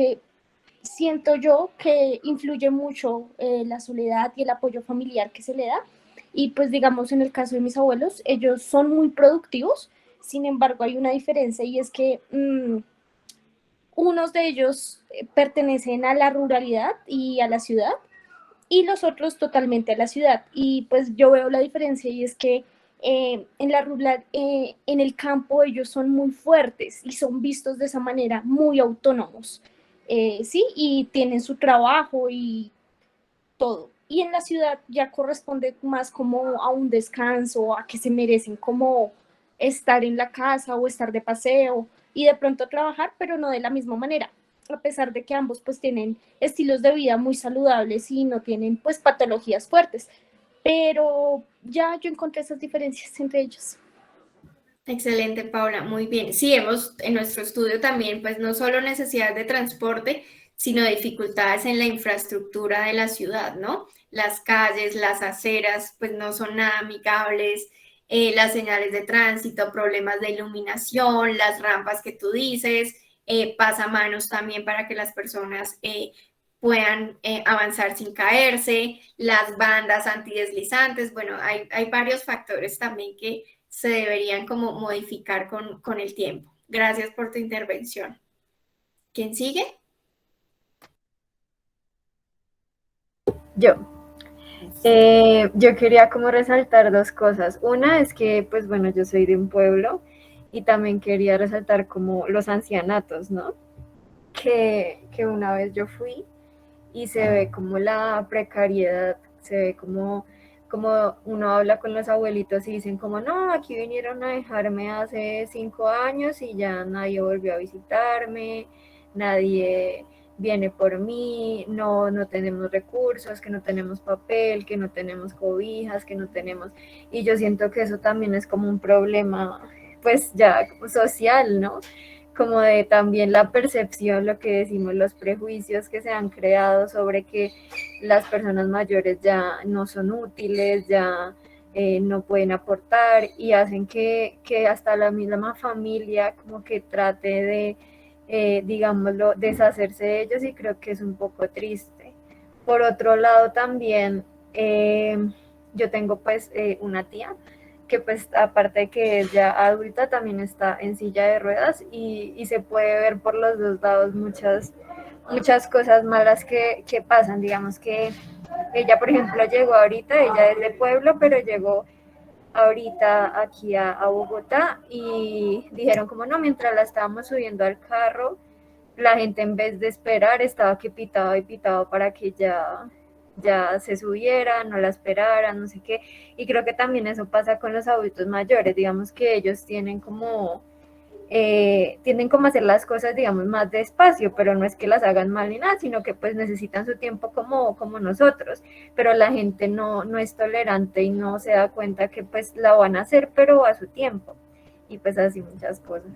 siento yo que influye mucho la soledad y el apoyo familiar que se le da. Y pues digamos, en el caso de mis abuelos, ellos son muy productivos Sin embargo, hay una diferencia y es que unos de ellos pertenecen a la ruralidad y a la ciudad y los otros totalmente a la ciudad. Y pues yo veo la diferencia y es que en la rural, en el campo ellos son muy fuertes y son vistos de esa manera, muy autónomos, ¿sí? Y tienen su trabajo y todo. Y en la ciudad ya corresponde más como a un descanso, a que se merecen como estar en la casa o estar de paseo y de pronto trabajar, pero no de la misma manera, a pesar de que ambos pues tienen estilos de vida muy saludables y no tienen pues patologías fuertes. Pero ya yo encontré esas diferencias entre ellos.
Excelente, Paula, muy bien. Sí, hemos en nuestro estudio también, pues no solo necesidad de transporte, sino dificultades en la infraestructura de la ciudad, ¿no? Las calles, las aceras, pues no son nada amigables, las señales de tránsito, problemas de iluminación, las rampas que tú dices, pasamanos también para que las personas puedan avanzar sin caerse, las bandas antideslizantes, bueno, hay varios factores también que se deberían como modificar con el tiempo. Gracias por tu intervención. ¿Quién sigue?
Yo. Yo quería como resaltar dos cosas. Una es que, pues bueno, yo soy de un pueblo y también quería resaltar como los ancianatos, ¿no? Que una vez yo fui y se ve como la precariedad, se ve como uno habla con los abuelitos y dicen como, no, aquí vinieron a dejarme hace 5 años y ya nadie volvió a visitarme, nadie viene por mí, no tenemos recursos, que no tenemos papel, que no tenemos cobijas, que no tenemos... Y yo siento que eso también es como un problema, pues ya como social, ¿no? Como de también la percepción, lo que decimos, los prejuicios que se han creado sobre que las personas mayores ya no son útiles, ya no pueden aportar y hacen que hasta la misma familia como que trate de, digámoslo, deshacerse de ellos y creo que es un poco triste. Por otro lado también, yo tengo pues una tía que pues aparte de que es ya adulta, también está en silla de ruedas y se puede ver por los dos lados muchas cosas malas que pasan. Digamos que ella, por ejemplo, llegó ahorita, ella es de pueblo, pero llegó ahorita aquí a Bogotá y dijeron como no, mientras la estábamos subiendo al carro, la gente en vez de esperar estaba que pitaba y pitaba para que ya se subiera, no la esperara, no sé qué. Y creo que también eso pasa con los adultos mayores, digamos que ellos tienden como a hacer las cosas, digamos, más despacio, pero no es que las hagan mal ni nada, sino que pues necesitan su tiempo como nosotros, pero la gente no es tolerante y no se da cuenta que pues la van a hacer, pero a su tiempo, y pues así muchas cosas.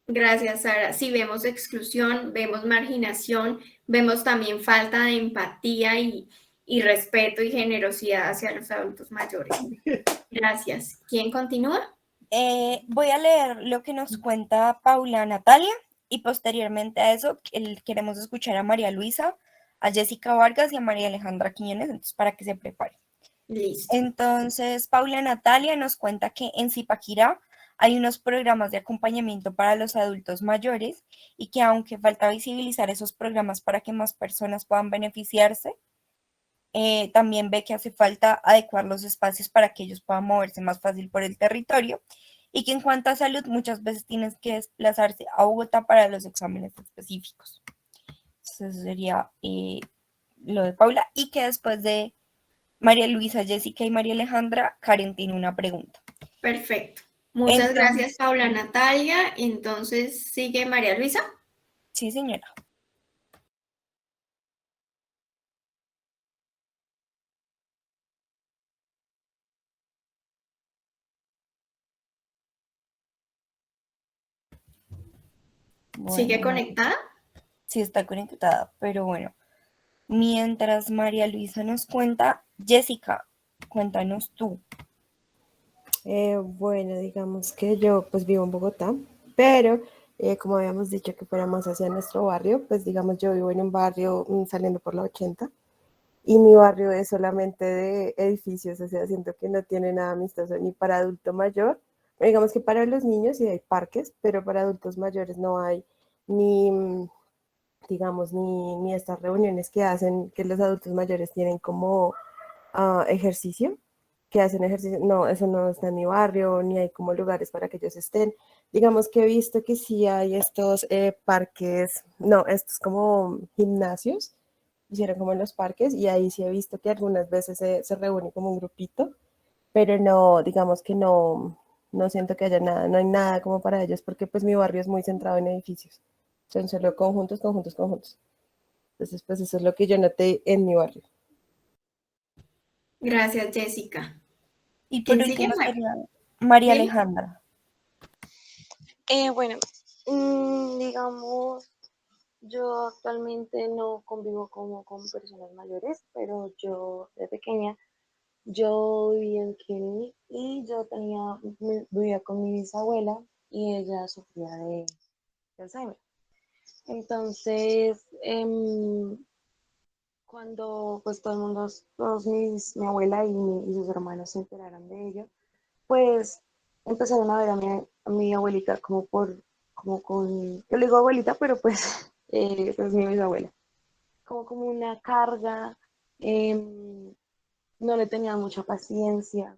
Gracias, Sara. Sí, vemos exclusión, vemos marginación, vemos también falta de empatía y respeto y generosidad hacia los adultos mayores. Gracias. ¿Quién continúa?
Voy a leer lo que nos cuenta Paula Natalia y posteriormente a eso queremos escuchar a María Luisa, a Jessica Vargas y a María Alejandra Quiñones, entonces para que se preparen.
Listo.
Entonces, Paula Natalia nos cuenta que en Zipaquirá hay unos programas de acompañamiento para los adultos mayores y que aunque falta visibilizar esos programas para que más personas puedan beneficiarse, también ve que hace falta adecuar los espacios para que ellos puedan moverse más fácil por el territorio y que en cuanto a salud muchas veces tienes que desplazarse a Bogotá para los exámenes específicos. Entonces eso sería lo de Paula y que después de María Luisa, Jessica y María Alejandra, Karen tiene una pregunta.
Perfecto. Muchas gracias, Paula Natalia. Entonces, ¿sigue María Luisa?
Sí, señora.
Bueno, ¿sigue conectada?
Sí, está conectada, pero bueno. Mientras María Luisa nos cuenta, Jessica, cuéntanos tú.
Bueno, digamos que yo pues vivo en Bogotá, pero como habíamos dicho que fuera más hacia nuestro barrio, pues digamos yo vivo en un barrio saliendo por la 80 y mi barrio es solamente de edificios, o sea, siento que no tiene nada amistoso ni para adulto mayor digamos que para los niños sí hay parques, pero para adultos mayores no hay ni, digamos, ni estas reuniones que hacen, que los adultos mayores tienen como ejercicio, que hacen ejercicio. No, eso no está en mi barrio, ni hay como lugares para que ellos estén. Digamos que he visto que sí hay estos parques, no, estos como gimnasios, hicieron como en los parques, y ahí sí he visto que algunas veces se reúne como un grupito, pero no, digamos que no, no siento que haya nada, no hay nada como para ellos, porque pues mi barrio es muy centrado en edificios, son solo conjuntos, conjuntos, conjuntos. Entonces, pues eso es lo que yo noté en mi barrio.
Gracias, Jessica.
Y por
¿Quién sigue?
último sería María
Meli.
Alejandra.
Bueno, digamos, yo actualmente no convivo como con personas mayores, pero yo de pequeña, yo vivía en Kennedy y yo vivía con mi bisabuela y ella sufría de Alzheimer. Entonces, cuando pues todo el mundo, mi abuela y sus hermanos se enteraron de ello, pues empezaron a ver a mi abuelita como con, yo le digo abuelita, pero pues, pues mi bisabuela, como una carga, no le tenía mucha paciencia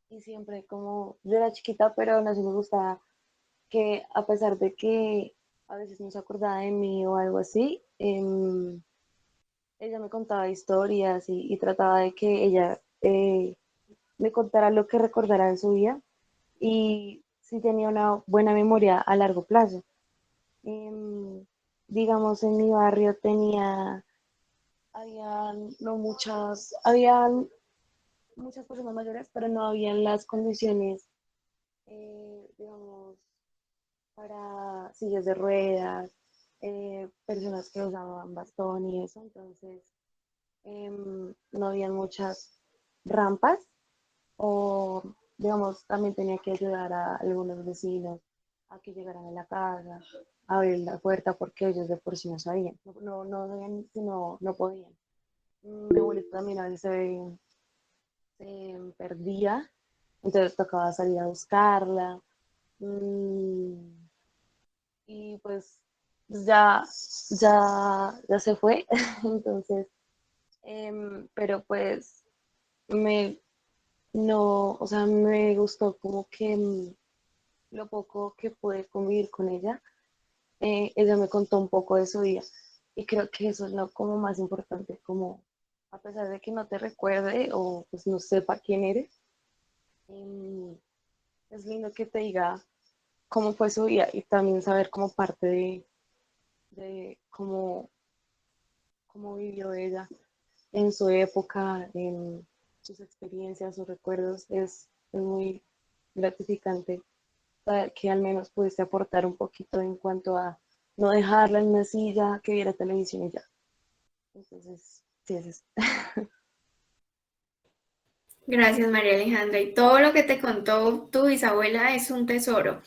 y siempre como, yo era chiquita, pero aún así me gustaba que a pesar de que a veces no se acordaba de mí o algo así, ella me contaba historias y trataba de que ella me contara lo que recordara de su vida y sí tenía una buena memoria a largo plazo. Digamos, en mi barrio habían muchas personas mayores, pero no habían las condiciones, digamos, para sillas de ruedas, personas que usaban bastón y eso, entonces no habían muchas rampas o, digamos, también tenía que ayudar a algunos vecinos a que llegaran a la casa, a abrir la puerta porque ellos de por sí no sabían, no sabían si no podían. Mi abuelito también a veces se perdía, entonces tocaba salir a buscarla. Y pues ya se fue, entonces, pero pues me, no, o sea, me gustó como que lo poco que pude convivir con ella, ella me contó un poco de su vida y creo que eso es lo como más importante, como a pesar de que no te recuerde o pues no sepa quién eres, es lindo que te diga cómo fue su vida y también saber como parte de cómo vivió ella en su época, en sus experiencias, sus recuerdos. Es muy gratificante saber que al menos pudiste aportar un poquito en cuanto a no dejarla en una silla, que viera televisión y ya. Entonces, sí, es eso.
Gracias, María Alejandra. Y todo lo que te contó tu bisabuela es un tesoro.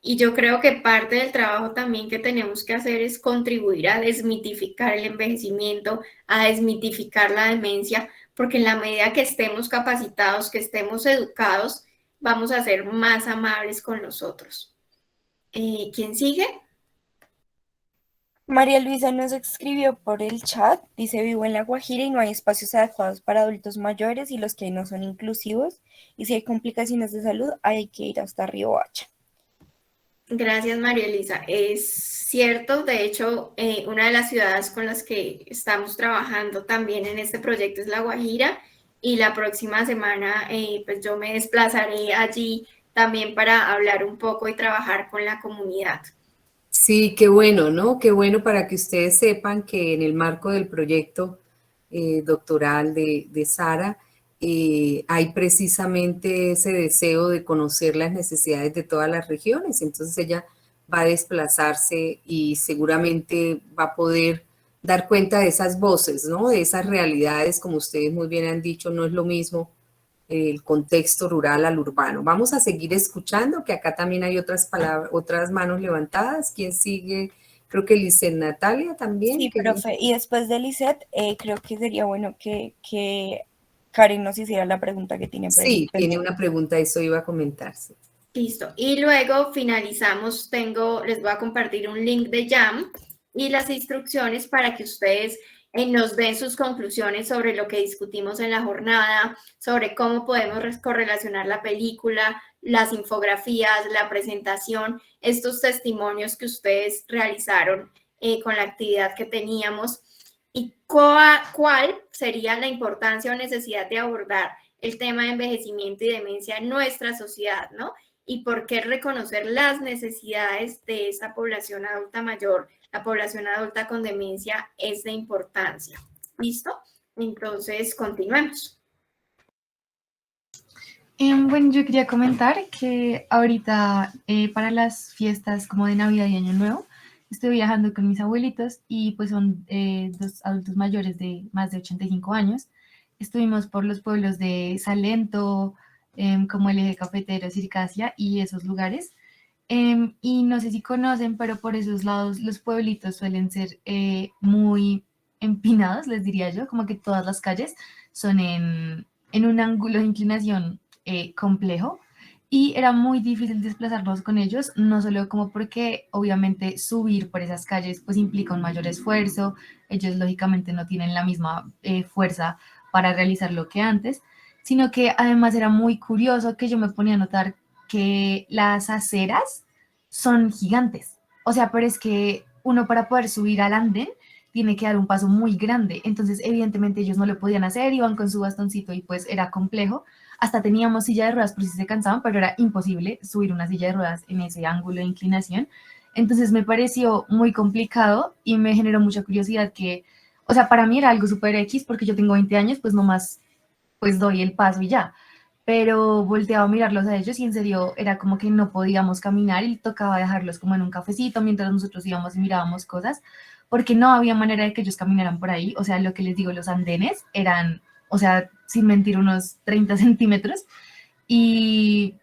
Y yo creo que parte del trabajo también que tenemos que hacer es contribuir a desmitificar el envejecimiento, a desmitificar la demencia, porque en la medida que estemos capacitados, que estemos educados, vamos a ser más amables con los otros. ¿Quién sigue?
María Luisa nos escribió por el chat, dice: vivo en La Guajira y no hay espacios adecuados para adultos mayores y los que hay no son inclusivos, y si hay complicaciones de salud hay que ir hasta Riohacha.
Gracias, María Elisa. Es cierto, de hecho, una de las ciudades con las que estamos trabajando también en este proyecto es La Guajira, y la próxima semana pues yo me desplazaré allí también para hablar un poco y trabajar con la comunidad.
Sí, qué bueno, ¿no? Qué bueno para que ustedes sepan que en el marco del proyecto doctoral de Sara, hay precisamente ese deseo de conocer las necesidades de todas las regiones. Entonces ella va a desplazarse y seguramente va a poder dar cuenta de esas voces, ¿no? De esas realidades, como ustedes muy bien han dicho, no es lo mismo el contexto rural al urbano. Vamos a seguir escuchando, que acá también hay otras palabras, otras manos levantadas. ¿Quién sigue? Creo que Lisset Natalia también.
Sí, profe, y después de Lisset, creo que sería bueno que Karen nos hiciera la pregunta que tiene
Sí, tiene
pendiente.
una pregunta, eso iba a comentarse.
Listo. Y luego finalizamos, les voy a compartir un link de Jam y las instrucciones para que ustedes nos den sus conclusiones sobre lo que discutimos en la jornada, sobre cómo podemos correlacionar la película, las infografías, la presentación, estos testimonios que ustedes realizaron con la actividad que teníamos y cuál sería la importancia o necesidad de abordar el tema de envejecimiento y demencia en nuestra sociedad, ¿no? Y por qué reconocer las necesidades de esa población adulta mayor, la población adulta con demencia es de importancia. ¿Listo? Entonces, continuemos.
Bueno, yo quería comentar que ahorita para las fiestas como de Navidad y Año Nuevo, estoy viajando con mis abuelitos y pues son dos adultos mayores de más de 85 años. Estuvimos por los pueblos de Salento, como el Eje Cafetero, Circasia y esos lugares. Y no sé si conocen, pero por esos lados los pueblitos suelen ser muy empinados, les diría yo, como que todas las calles son en un ángulo de inclinación complejo y era muy difícil desplazarnos con ellos, no solo como porque obviamente subir por esas calles pues implica un mayor esfuerzo, ellos lógicamente no tienen la misma fuerza para realizarlo que antes, sino que además era muy curioso que yo me ponía a notar que las aceras son gigantes. O sea, pero es que uno para poder subir al andén tiene que dar un paso muy grande. Entonces, evidentemente ellos no lo podían hacer, iban con su bastoncito y pues era complejo. Hasta teníamos silla de ruedas por si se cansaban, pero era imposible subir una silla de ruedas en ese ángulo de inclinación. Entonces me pareció muy complicado y me generó mucha curiosidad que, o sea, para mí era algo súper X porque yo tengo 20 años, pues nomás pues doy el paso y ya. Pero volteaba a mirarlos a ellos y en serio era como que no podíamos caminar y tocaba dejarlos como en un cafecito mientras nosotros íbamos y mirábamos cosas, porque no había manera de que ellos caminaran por ahí. O sea, lo que les digo, los andenes eran, o sea, sin mentir, unos 30 centímetros. Y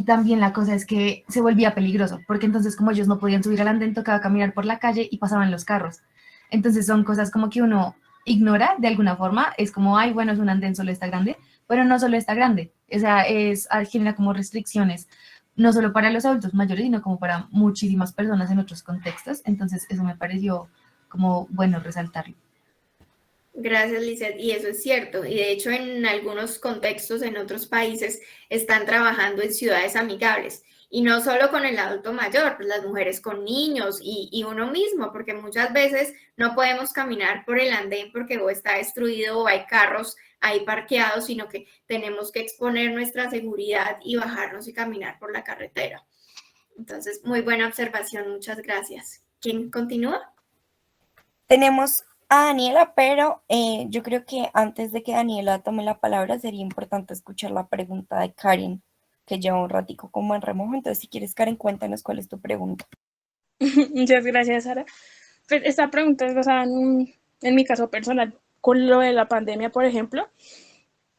también la cosa es que se volvía peligroso, porque entonces como ellos no podían subir al andén, tocaba caminar por la calle y pasaban los carros. Entonces son cosas como que uno ignora de alguna forma, es como, ay, bueno, es un andén, solo está grande, pero no solo está grande, o sea, genera como restricciones, no solo para los adultos mayores, sino como para muchísimas personas en otros contextos. Entonces eso me pareció como bueno resaltarlo.
Gracias, Lizeth. Y eso es cierto. Y de hecho, en algunos contextos, en otros países, están trabajando en ciudades amigables. Y no solo con el adulto mayor, pues las mujeres con niños y uno mismo, porque muchas veces no podemos caminar por el andén porque o está destruido o hay carros ahí parqueados, sino que tenemos que exponer nuestra seguridad y bajarnos y caminar por la carretera. Entonces, muy buena observación. Muchas gracias. ¿Quién continúa?
Tenemos a Daniela, pero yo creo que antes de que Daniela tome la palabra sería importante escuchar la pregunta de Karen, que lleva un ratico como en remojo. Entonces, si quieres, Karen, cuéntanos cuál es tu pregunta.
Muchas gracias, Sara. Pues esta pregunta es basada en mi caso personal. Con lo de la pandemia, por ejemplo,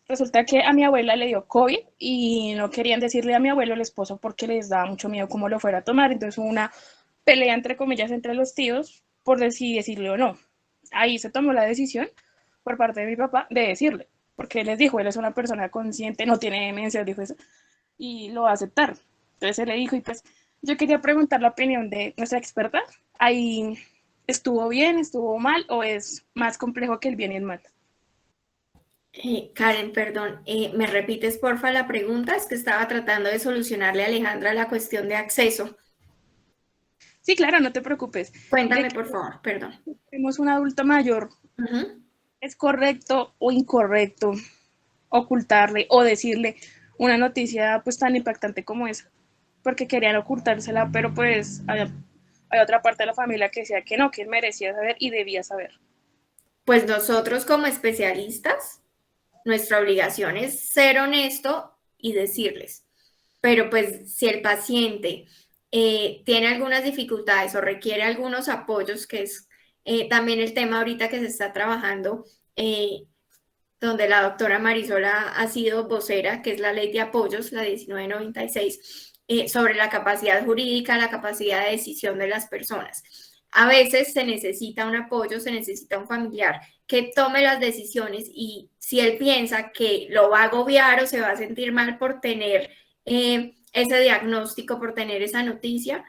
resulta que a mi abuela le dio COVID y no querían decirle a mi abuelo, el esposo, porque les daba mucho miedo cómo lo fuera a tomar. Entonces hubo una pelea, entre comillas, entre los tíos por si decirle o no. Ahí se tomó la decisión por parte de mi papá de decirle, porque él les dijo, él es una persona consciente, no tiene demencia, dijo eso, y lo va a aceptar. Entonces él le dijo, y pues yo quería preguntar la opinión de nuestra experta. Ahí, ¿estuvo bien, estuvo mal o es más complejo que el bien y el mal?
Karen, perdón, ¿me repites porfa la pregunta? Es que estaba tratando de solucionarle a Alejandra la cuestión de acceso.
Sí, claro, no te preocupes.
Cuéntame, por favor, perdón.
Tenemos un adulto mayor. ¿Es correcto o incorrecto ocultarle o decirle una noticia pues tan impactante como esa? Porque querían ocultársela, pero pues hay otra parte de la familia que decía que no, que él merecía saber y debía saber.
Pues nosotros como especialistas, nuestra obligación es ser honesto y decirles. Pero pues si el paciente tiene algunas dificultades o requiere algunos apoyos, que es también el tema ahorita que se está trabajando, donde la doctora Marisol ha sido vocera, que es la ley de apoyos, la 1996, sobre la capacidad jurídica, la capacidad de decisión de las personas. A veces se necesita un apoyo, se necesita un familiar que tome las decisiones y si él piensa que lo va a agobiar o se va a sentir mal por tener ese diagnóstico, por tener esa noticia,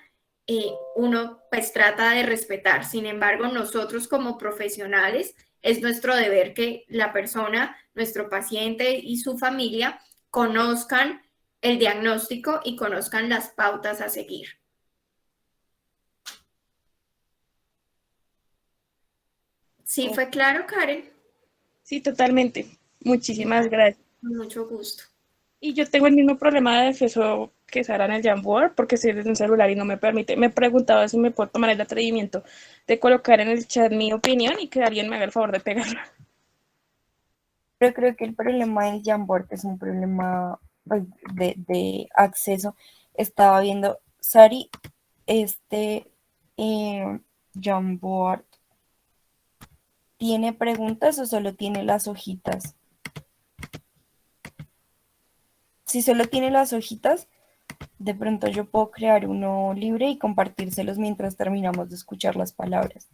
uno pues trata de respetar. Sin embargo, nosotros como profesionales es nuestro deber que la persona, nuestro paciente y su familia conozcan el diagnóstico y conozcan las pautas a seguir. ¿Sí fue claro, Karen?
Sí, totalmente. Muchísimas gracias.
Con mucho gusto.
Y yo tengo el mismo problema de acceso que Sara en el Jamboard, porque estoy desde un celular y no me permite. Me preguntaba si me puedo tomar el atrevimiento de colocar en el chat mi opinión y que alguien me haga el favor de pegarla.
Pero creo que el problema del Jamboard es un problema pues, de acceso. Estaba viendo, Sari, Jamboard, ¿tiene preguntas o solo tiene las hojitas? Si solo tiene las hojitas, de pronto yo puedo crear uno libre y compartírselos mientras terminamos de escuchar las palabras.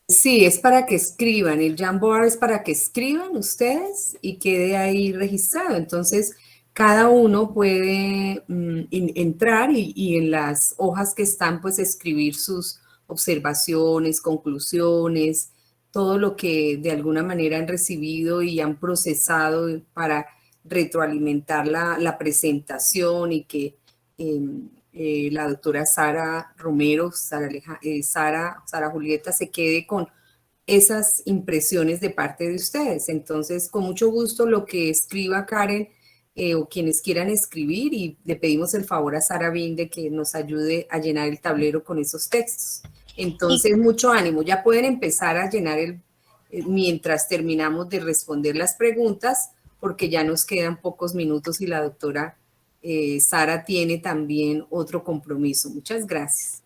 Sí, es para que escriban, el Jamboard es para que escriban ustedes y quede ahí registrado. Entonces, cada uno puede entrar y en las hojas que están, pues escribir sus observaciones, conclusiones, todo lo que de alguna manera han recibido y han procesado para retroalimentar la presentación y que la doctora Sara Romero, Sara Julieta, se quede con esas impresiones de parte de ustedes. Entonces, con mucho gusto, lo que escriba Karen o quienes quieran escribir, y le pedimos el favor a Sara Bin de que nos ayude a llenar el tablero con esos textos. Entonces, mucho ánimo. Ya pueden empezar a llenar mientras terminamos de responder las preguntas, porque ya nos quedan pocos minutos y la doctora Sara tiene también otro compromiso. Muchas gracias.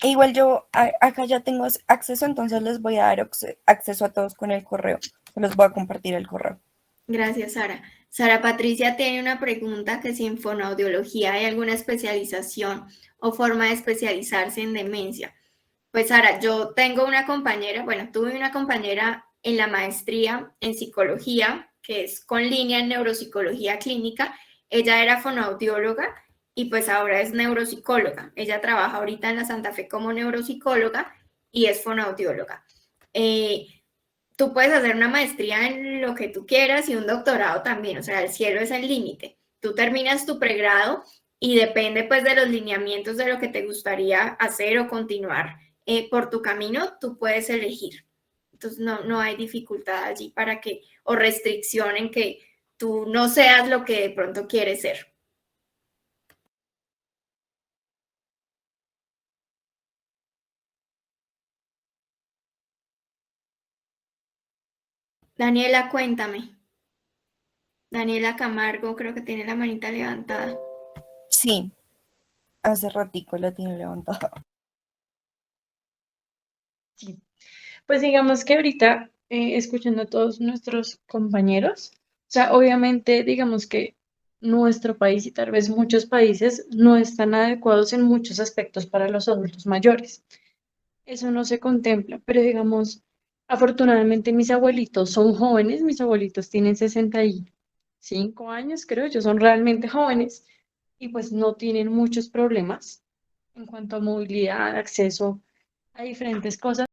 Igual yo acá ya tengo acceso, entonces les voy a dar acceso a todos con el correo. Les voy a compartir el correo.
Gracias, Sara. Sara Patricia tiene una pregunta, que si en fonoaudiología hay alguna especialización o forma de especializarse en demencia. Pues Sara, yo tengo una compañera, bueno, tuve una compañera en la maestría en psicología, que es con línea en neuropsicología clínica. Ella era fonoaudióloga y pues ahora es neuropsicóloga. Ella trabaja ahorita en la Santa Fe como neuropsicóloga y es fonoaudióloga. Tú puedes hacer una maestría en lo que tú quieras y un doctorado también, o sea, el cielo es el límite. Tú terminas tu pregrado y depende pues de los lineamientos de lo que te gustaría hacer o continuar por tu camino, tú puedes elegir. Entonces no hay dificultad allí para que, o restricción en que tú no seas lo que de pronto quieres ser. Daniela, cuéntame. Daniela Camargo, creo que tiene la manita levantada.
Sí, hace ratico la tiene levantada.
Sí, pues digamos que ahorita, escuchando a todos nuestros compañeros, o sea, obviamente digamos que nuestro país y tal vez muchos países no están adecuados en muchos aspectos para los adultos mayores. Eso no se contempla, pero digamos, afortunadamente mis abuelitos son jóvenes, mis abuelitos tienen 65 años, creo, ellos son realmente jóvenes y pues no tienen muchos problemas en cuanto a movilidad, acceso a diferentes cosas.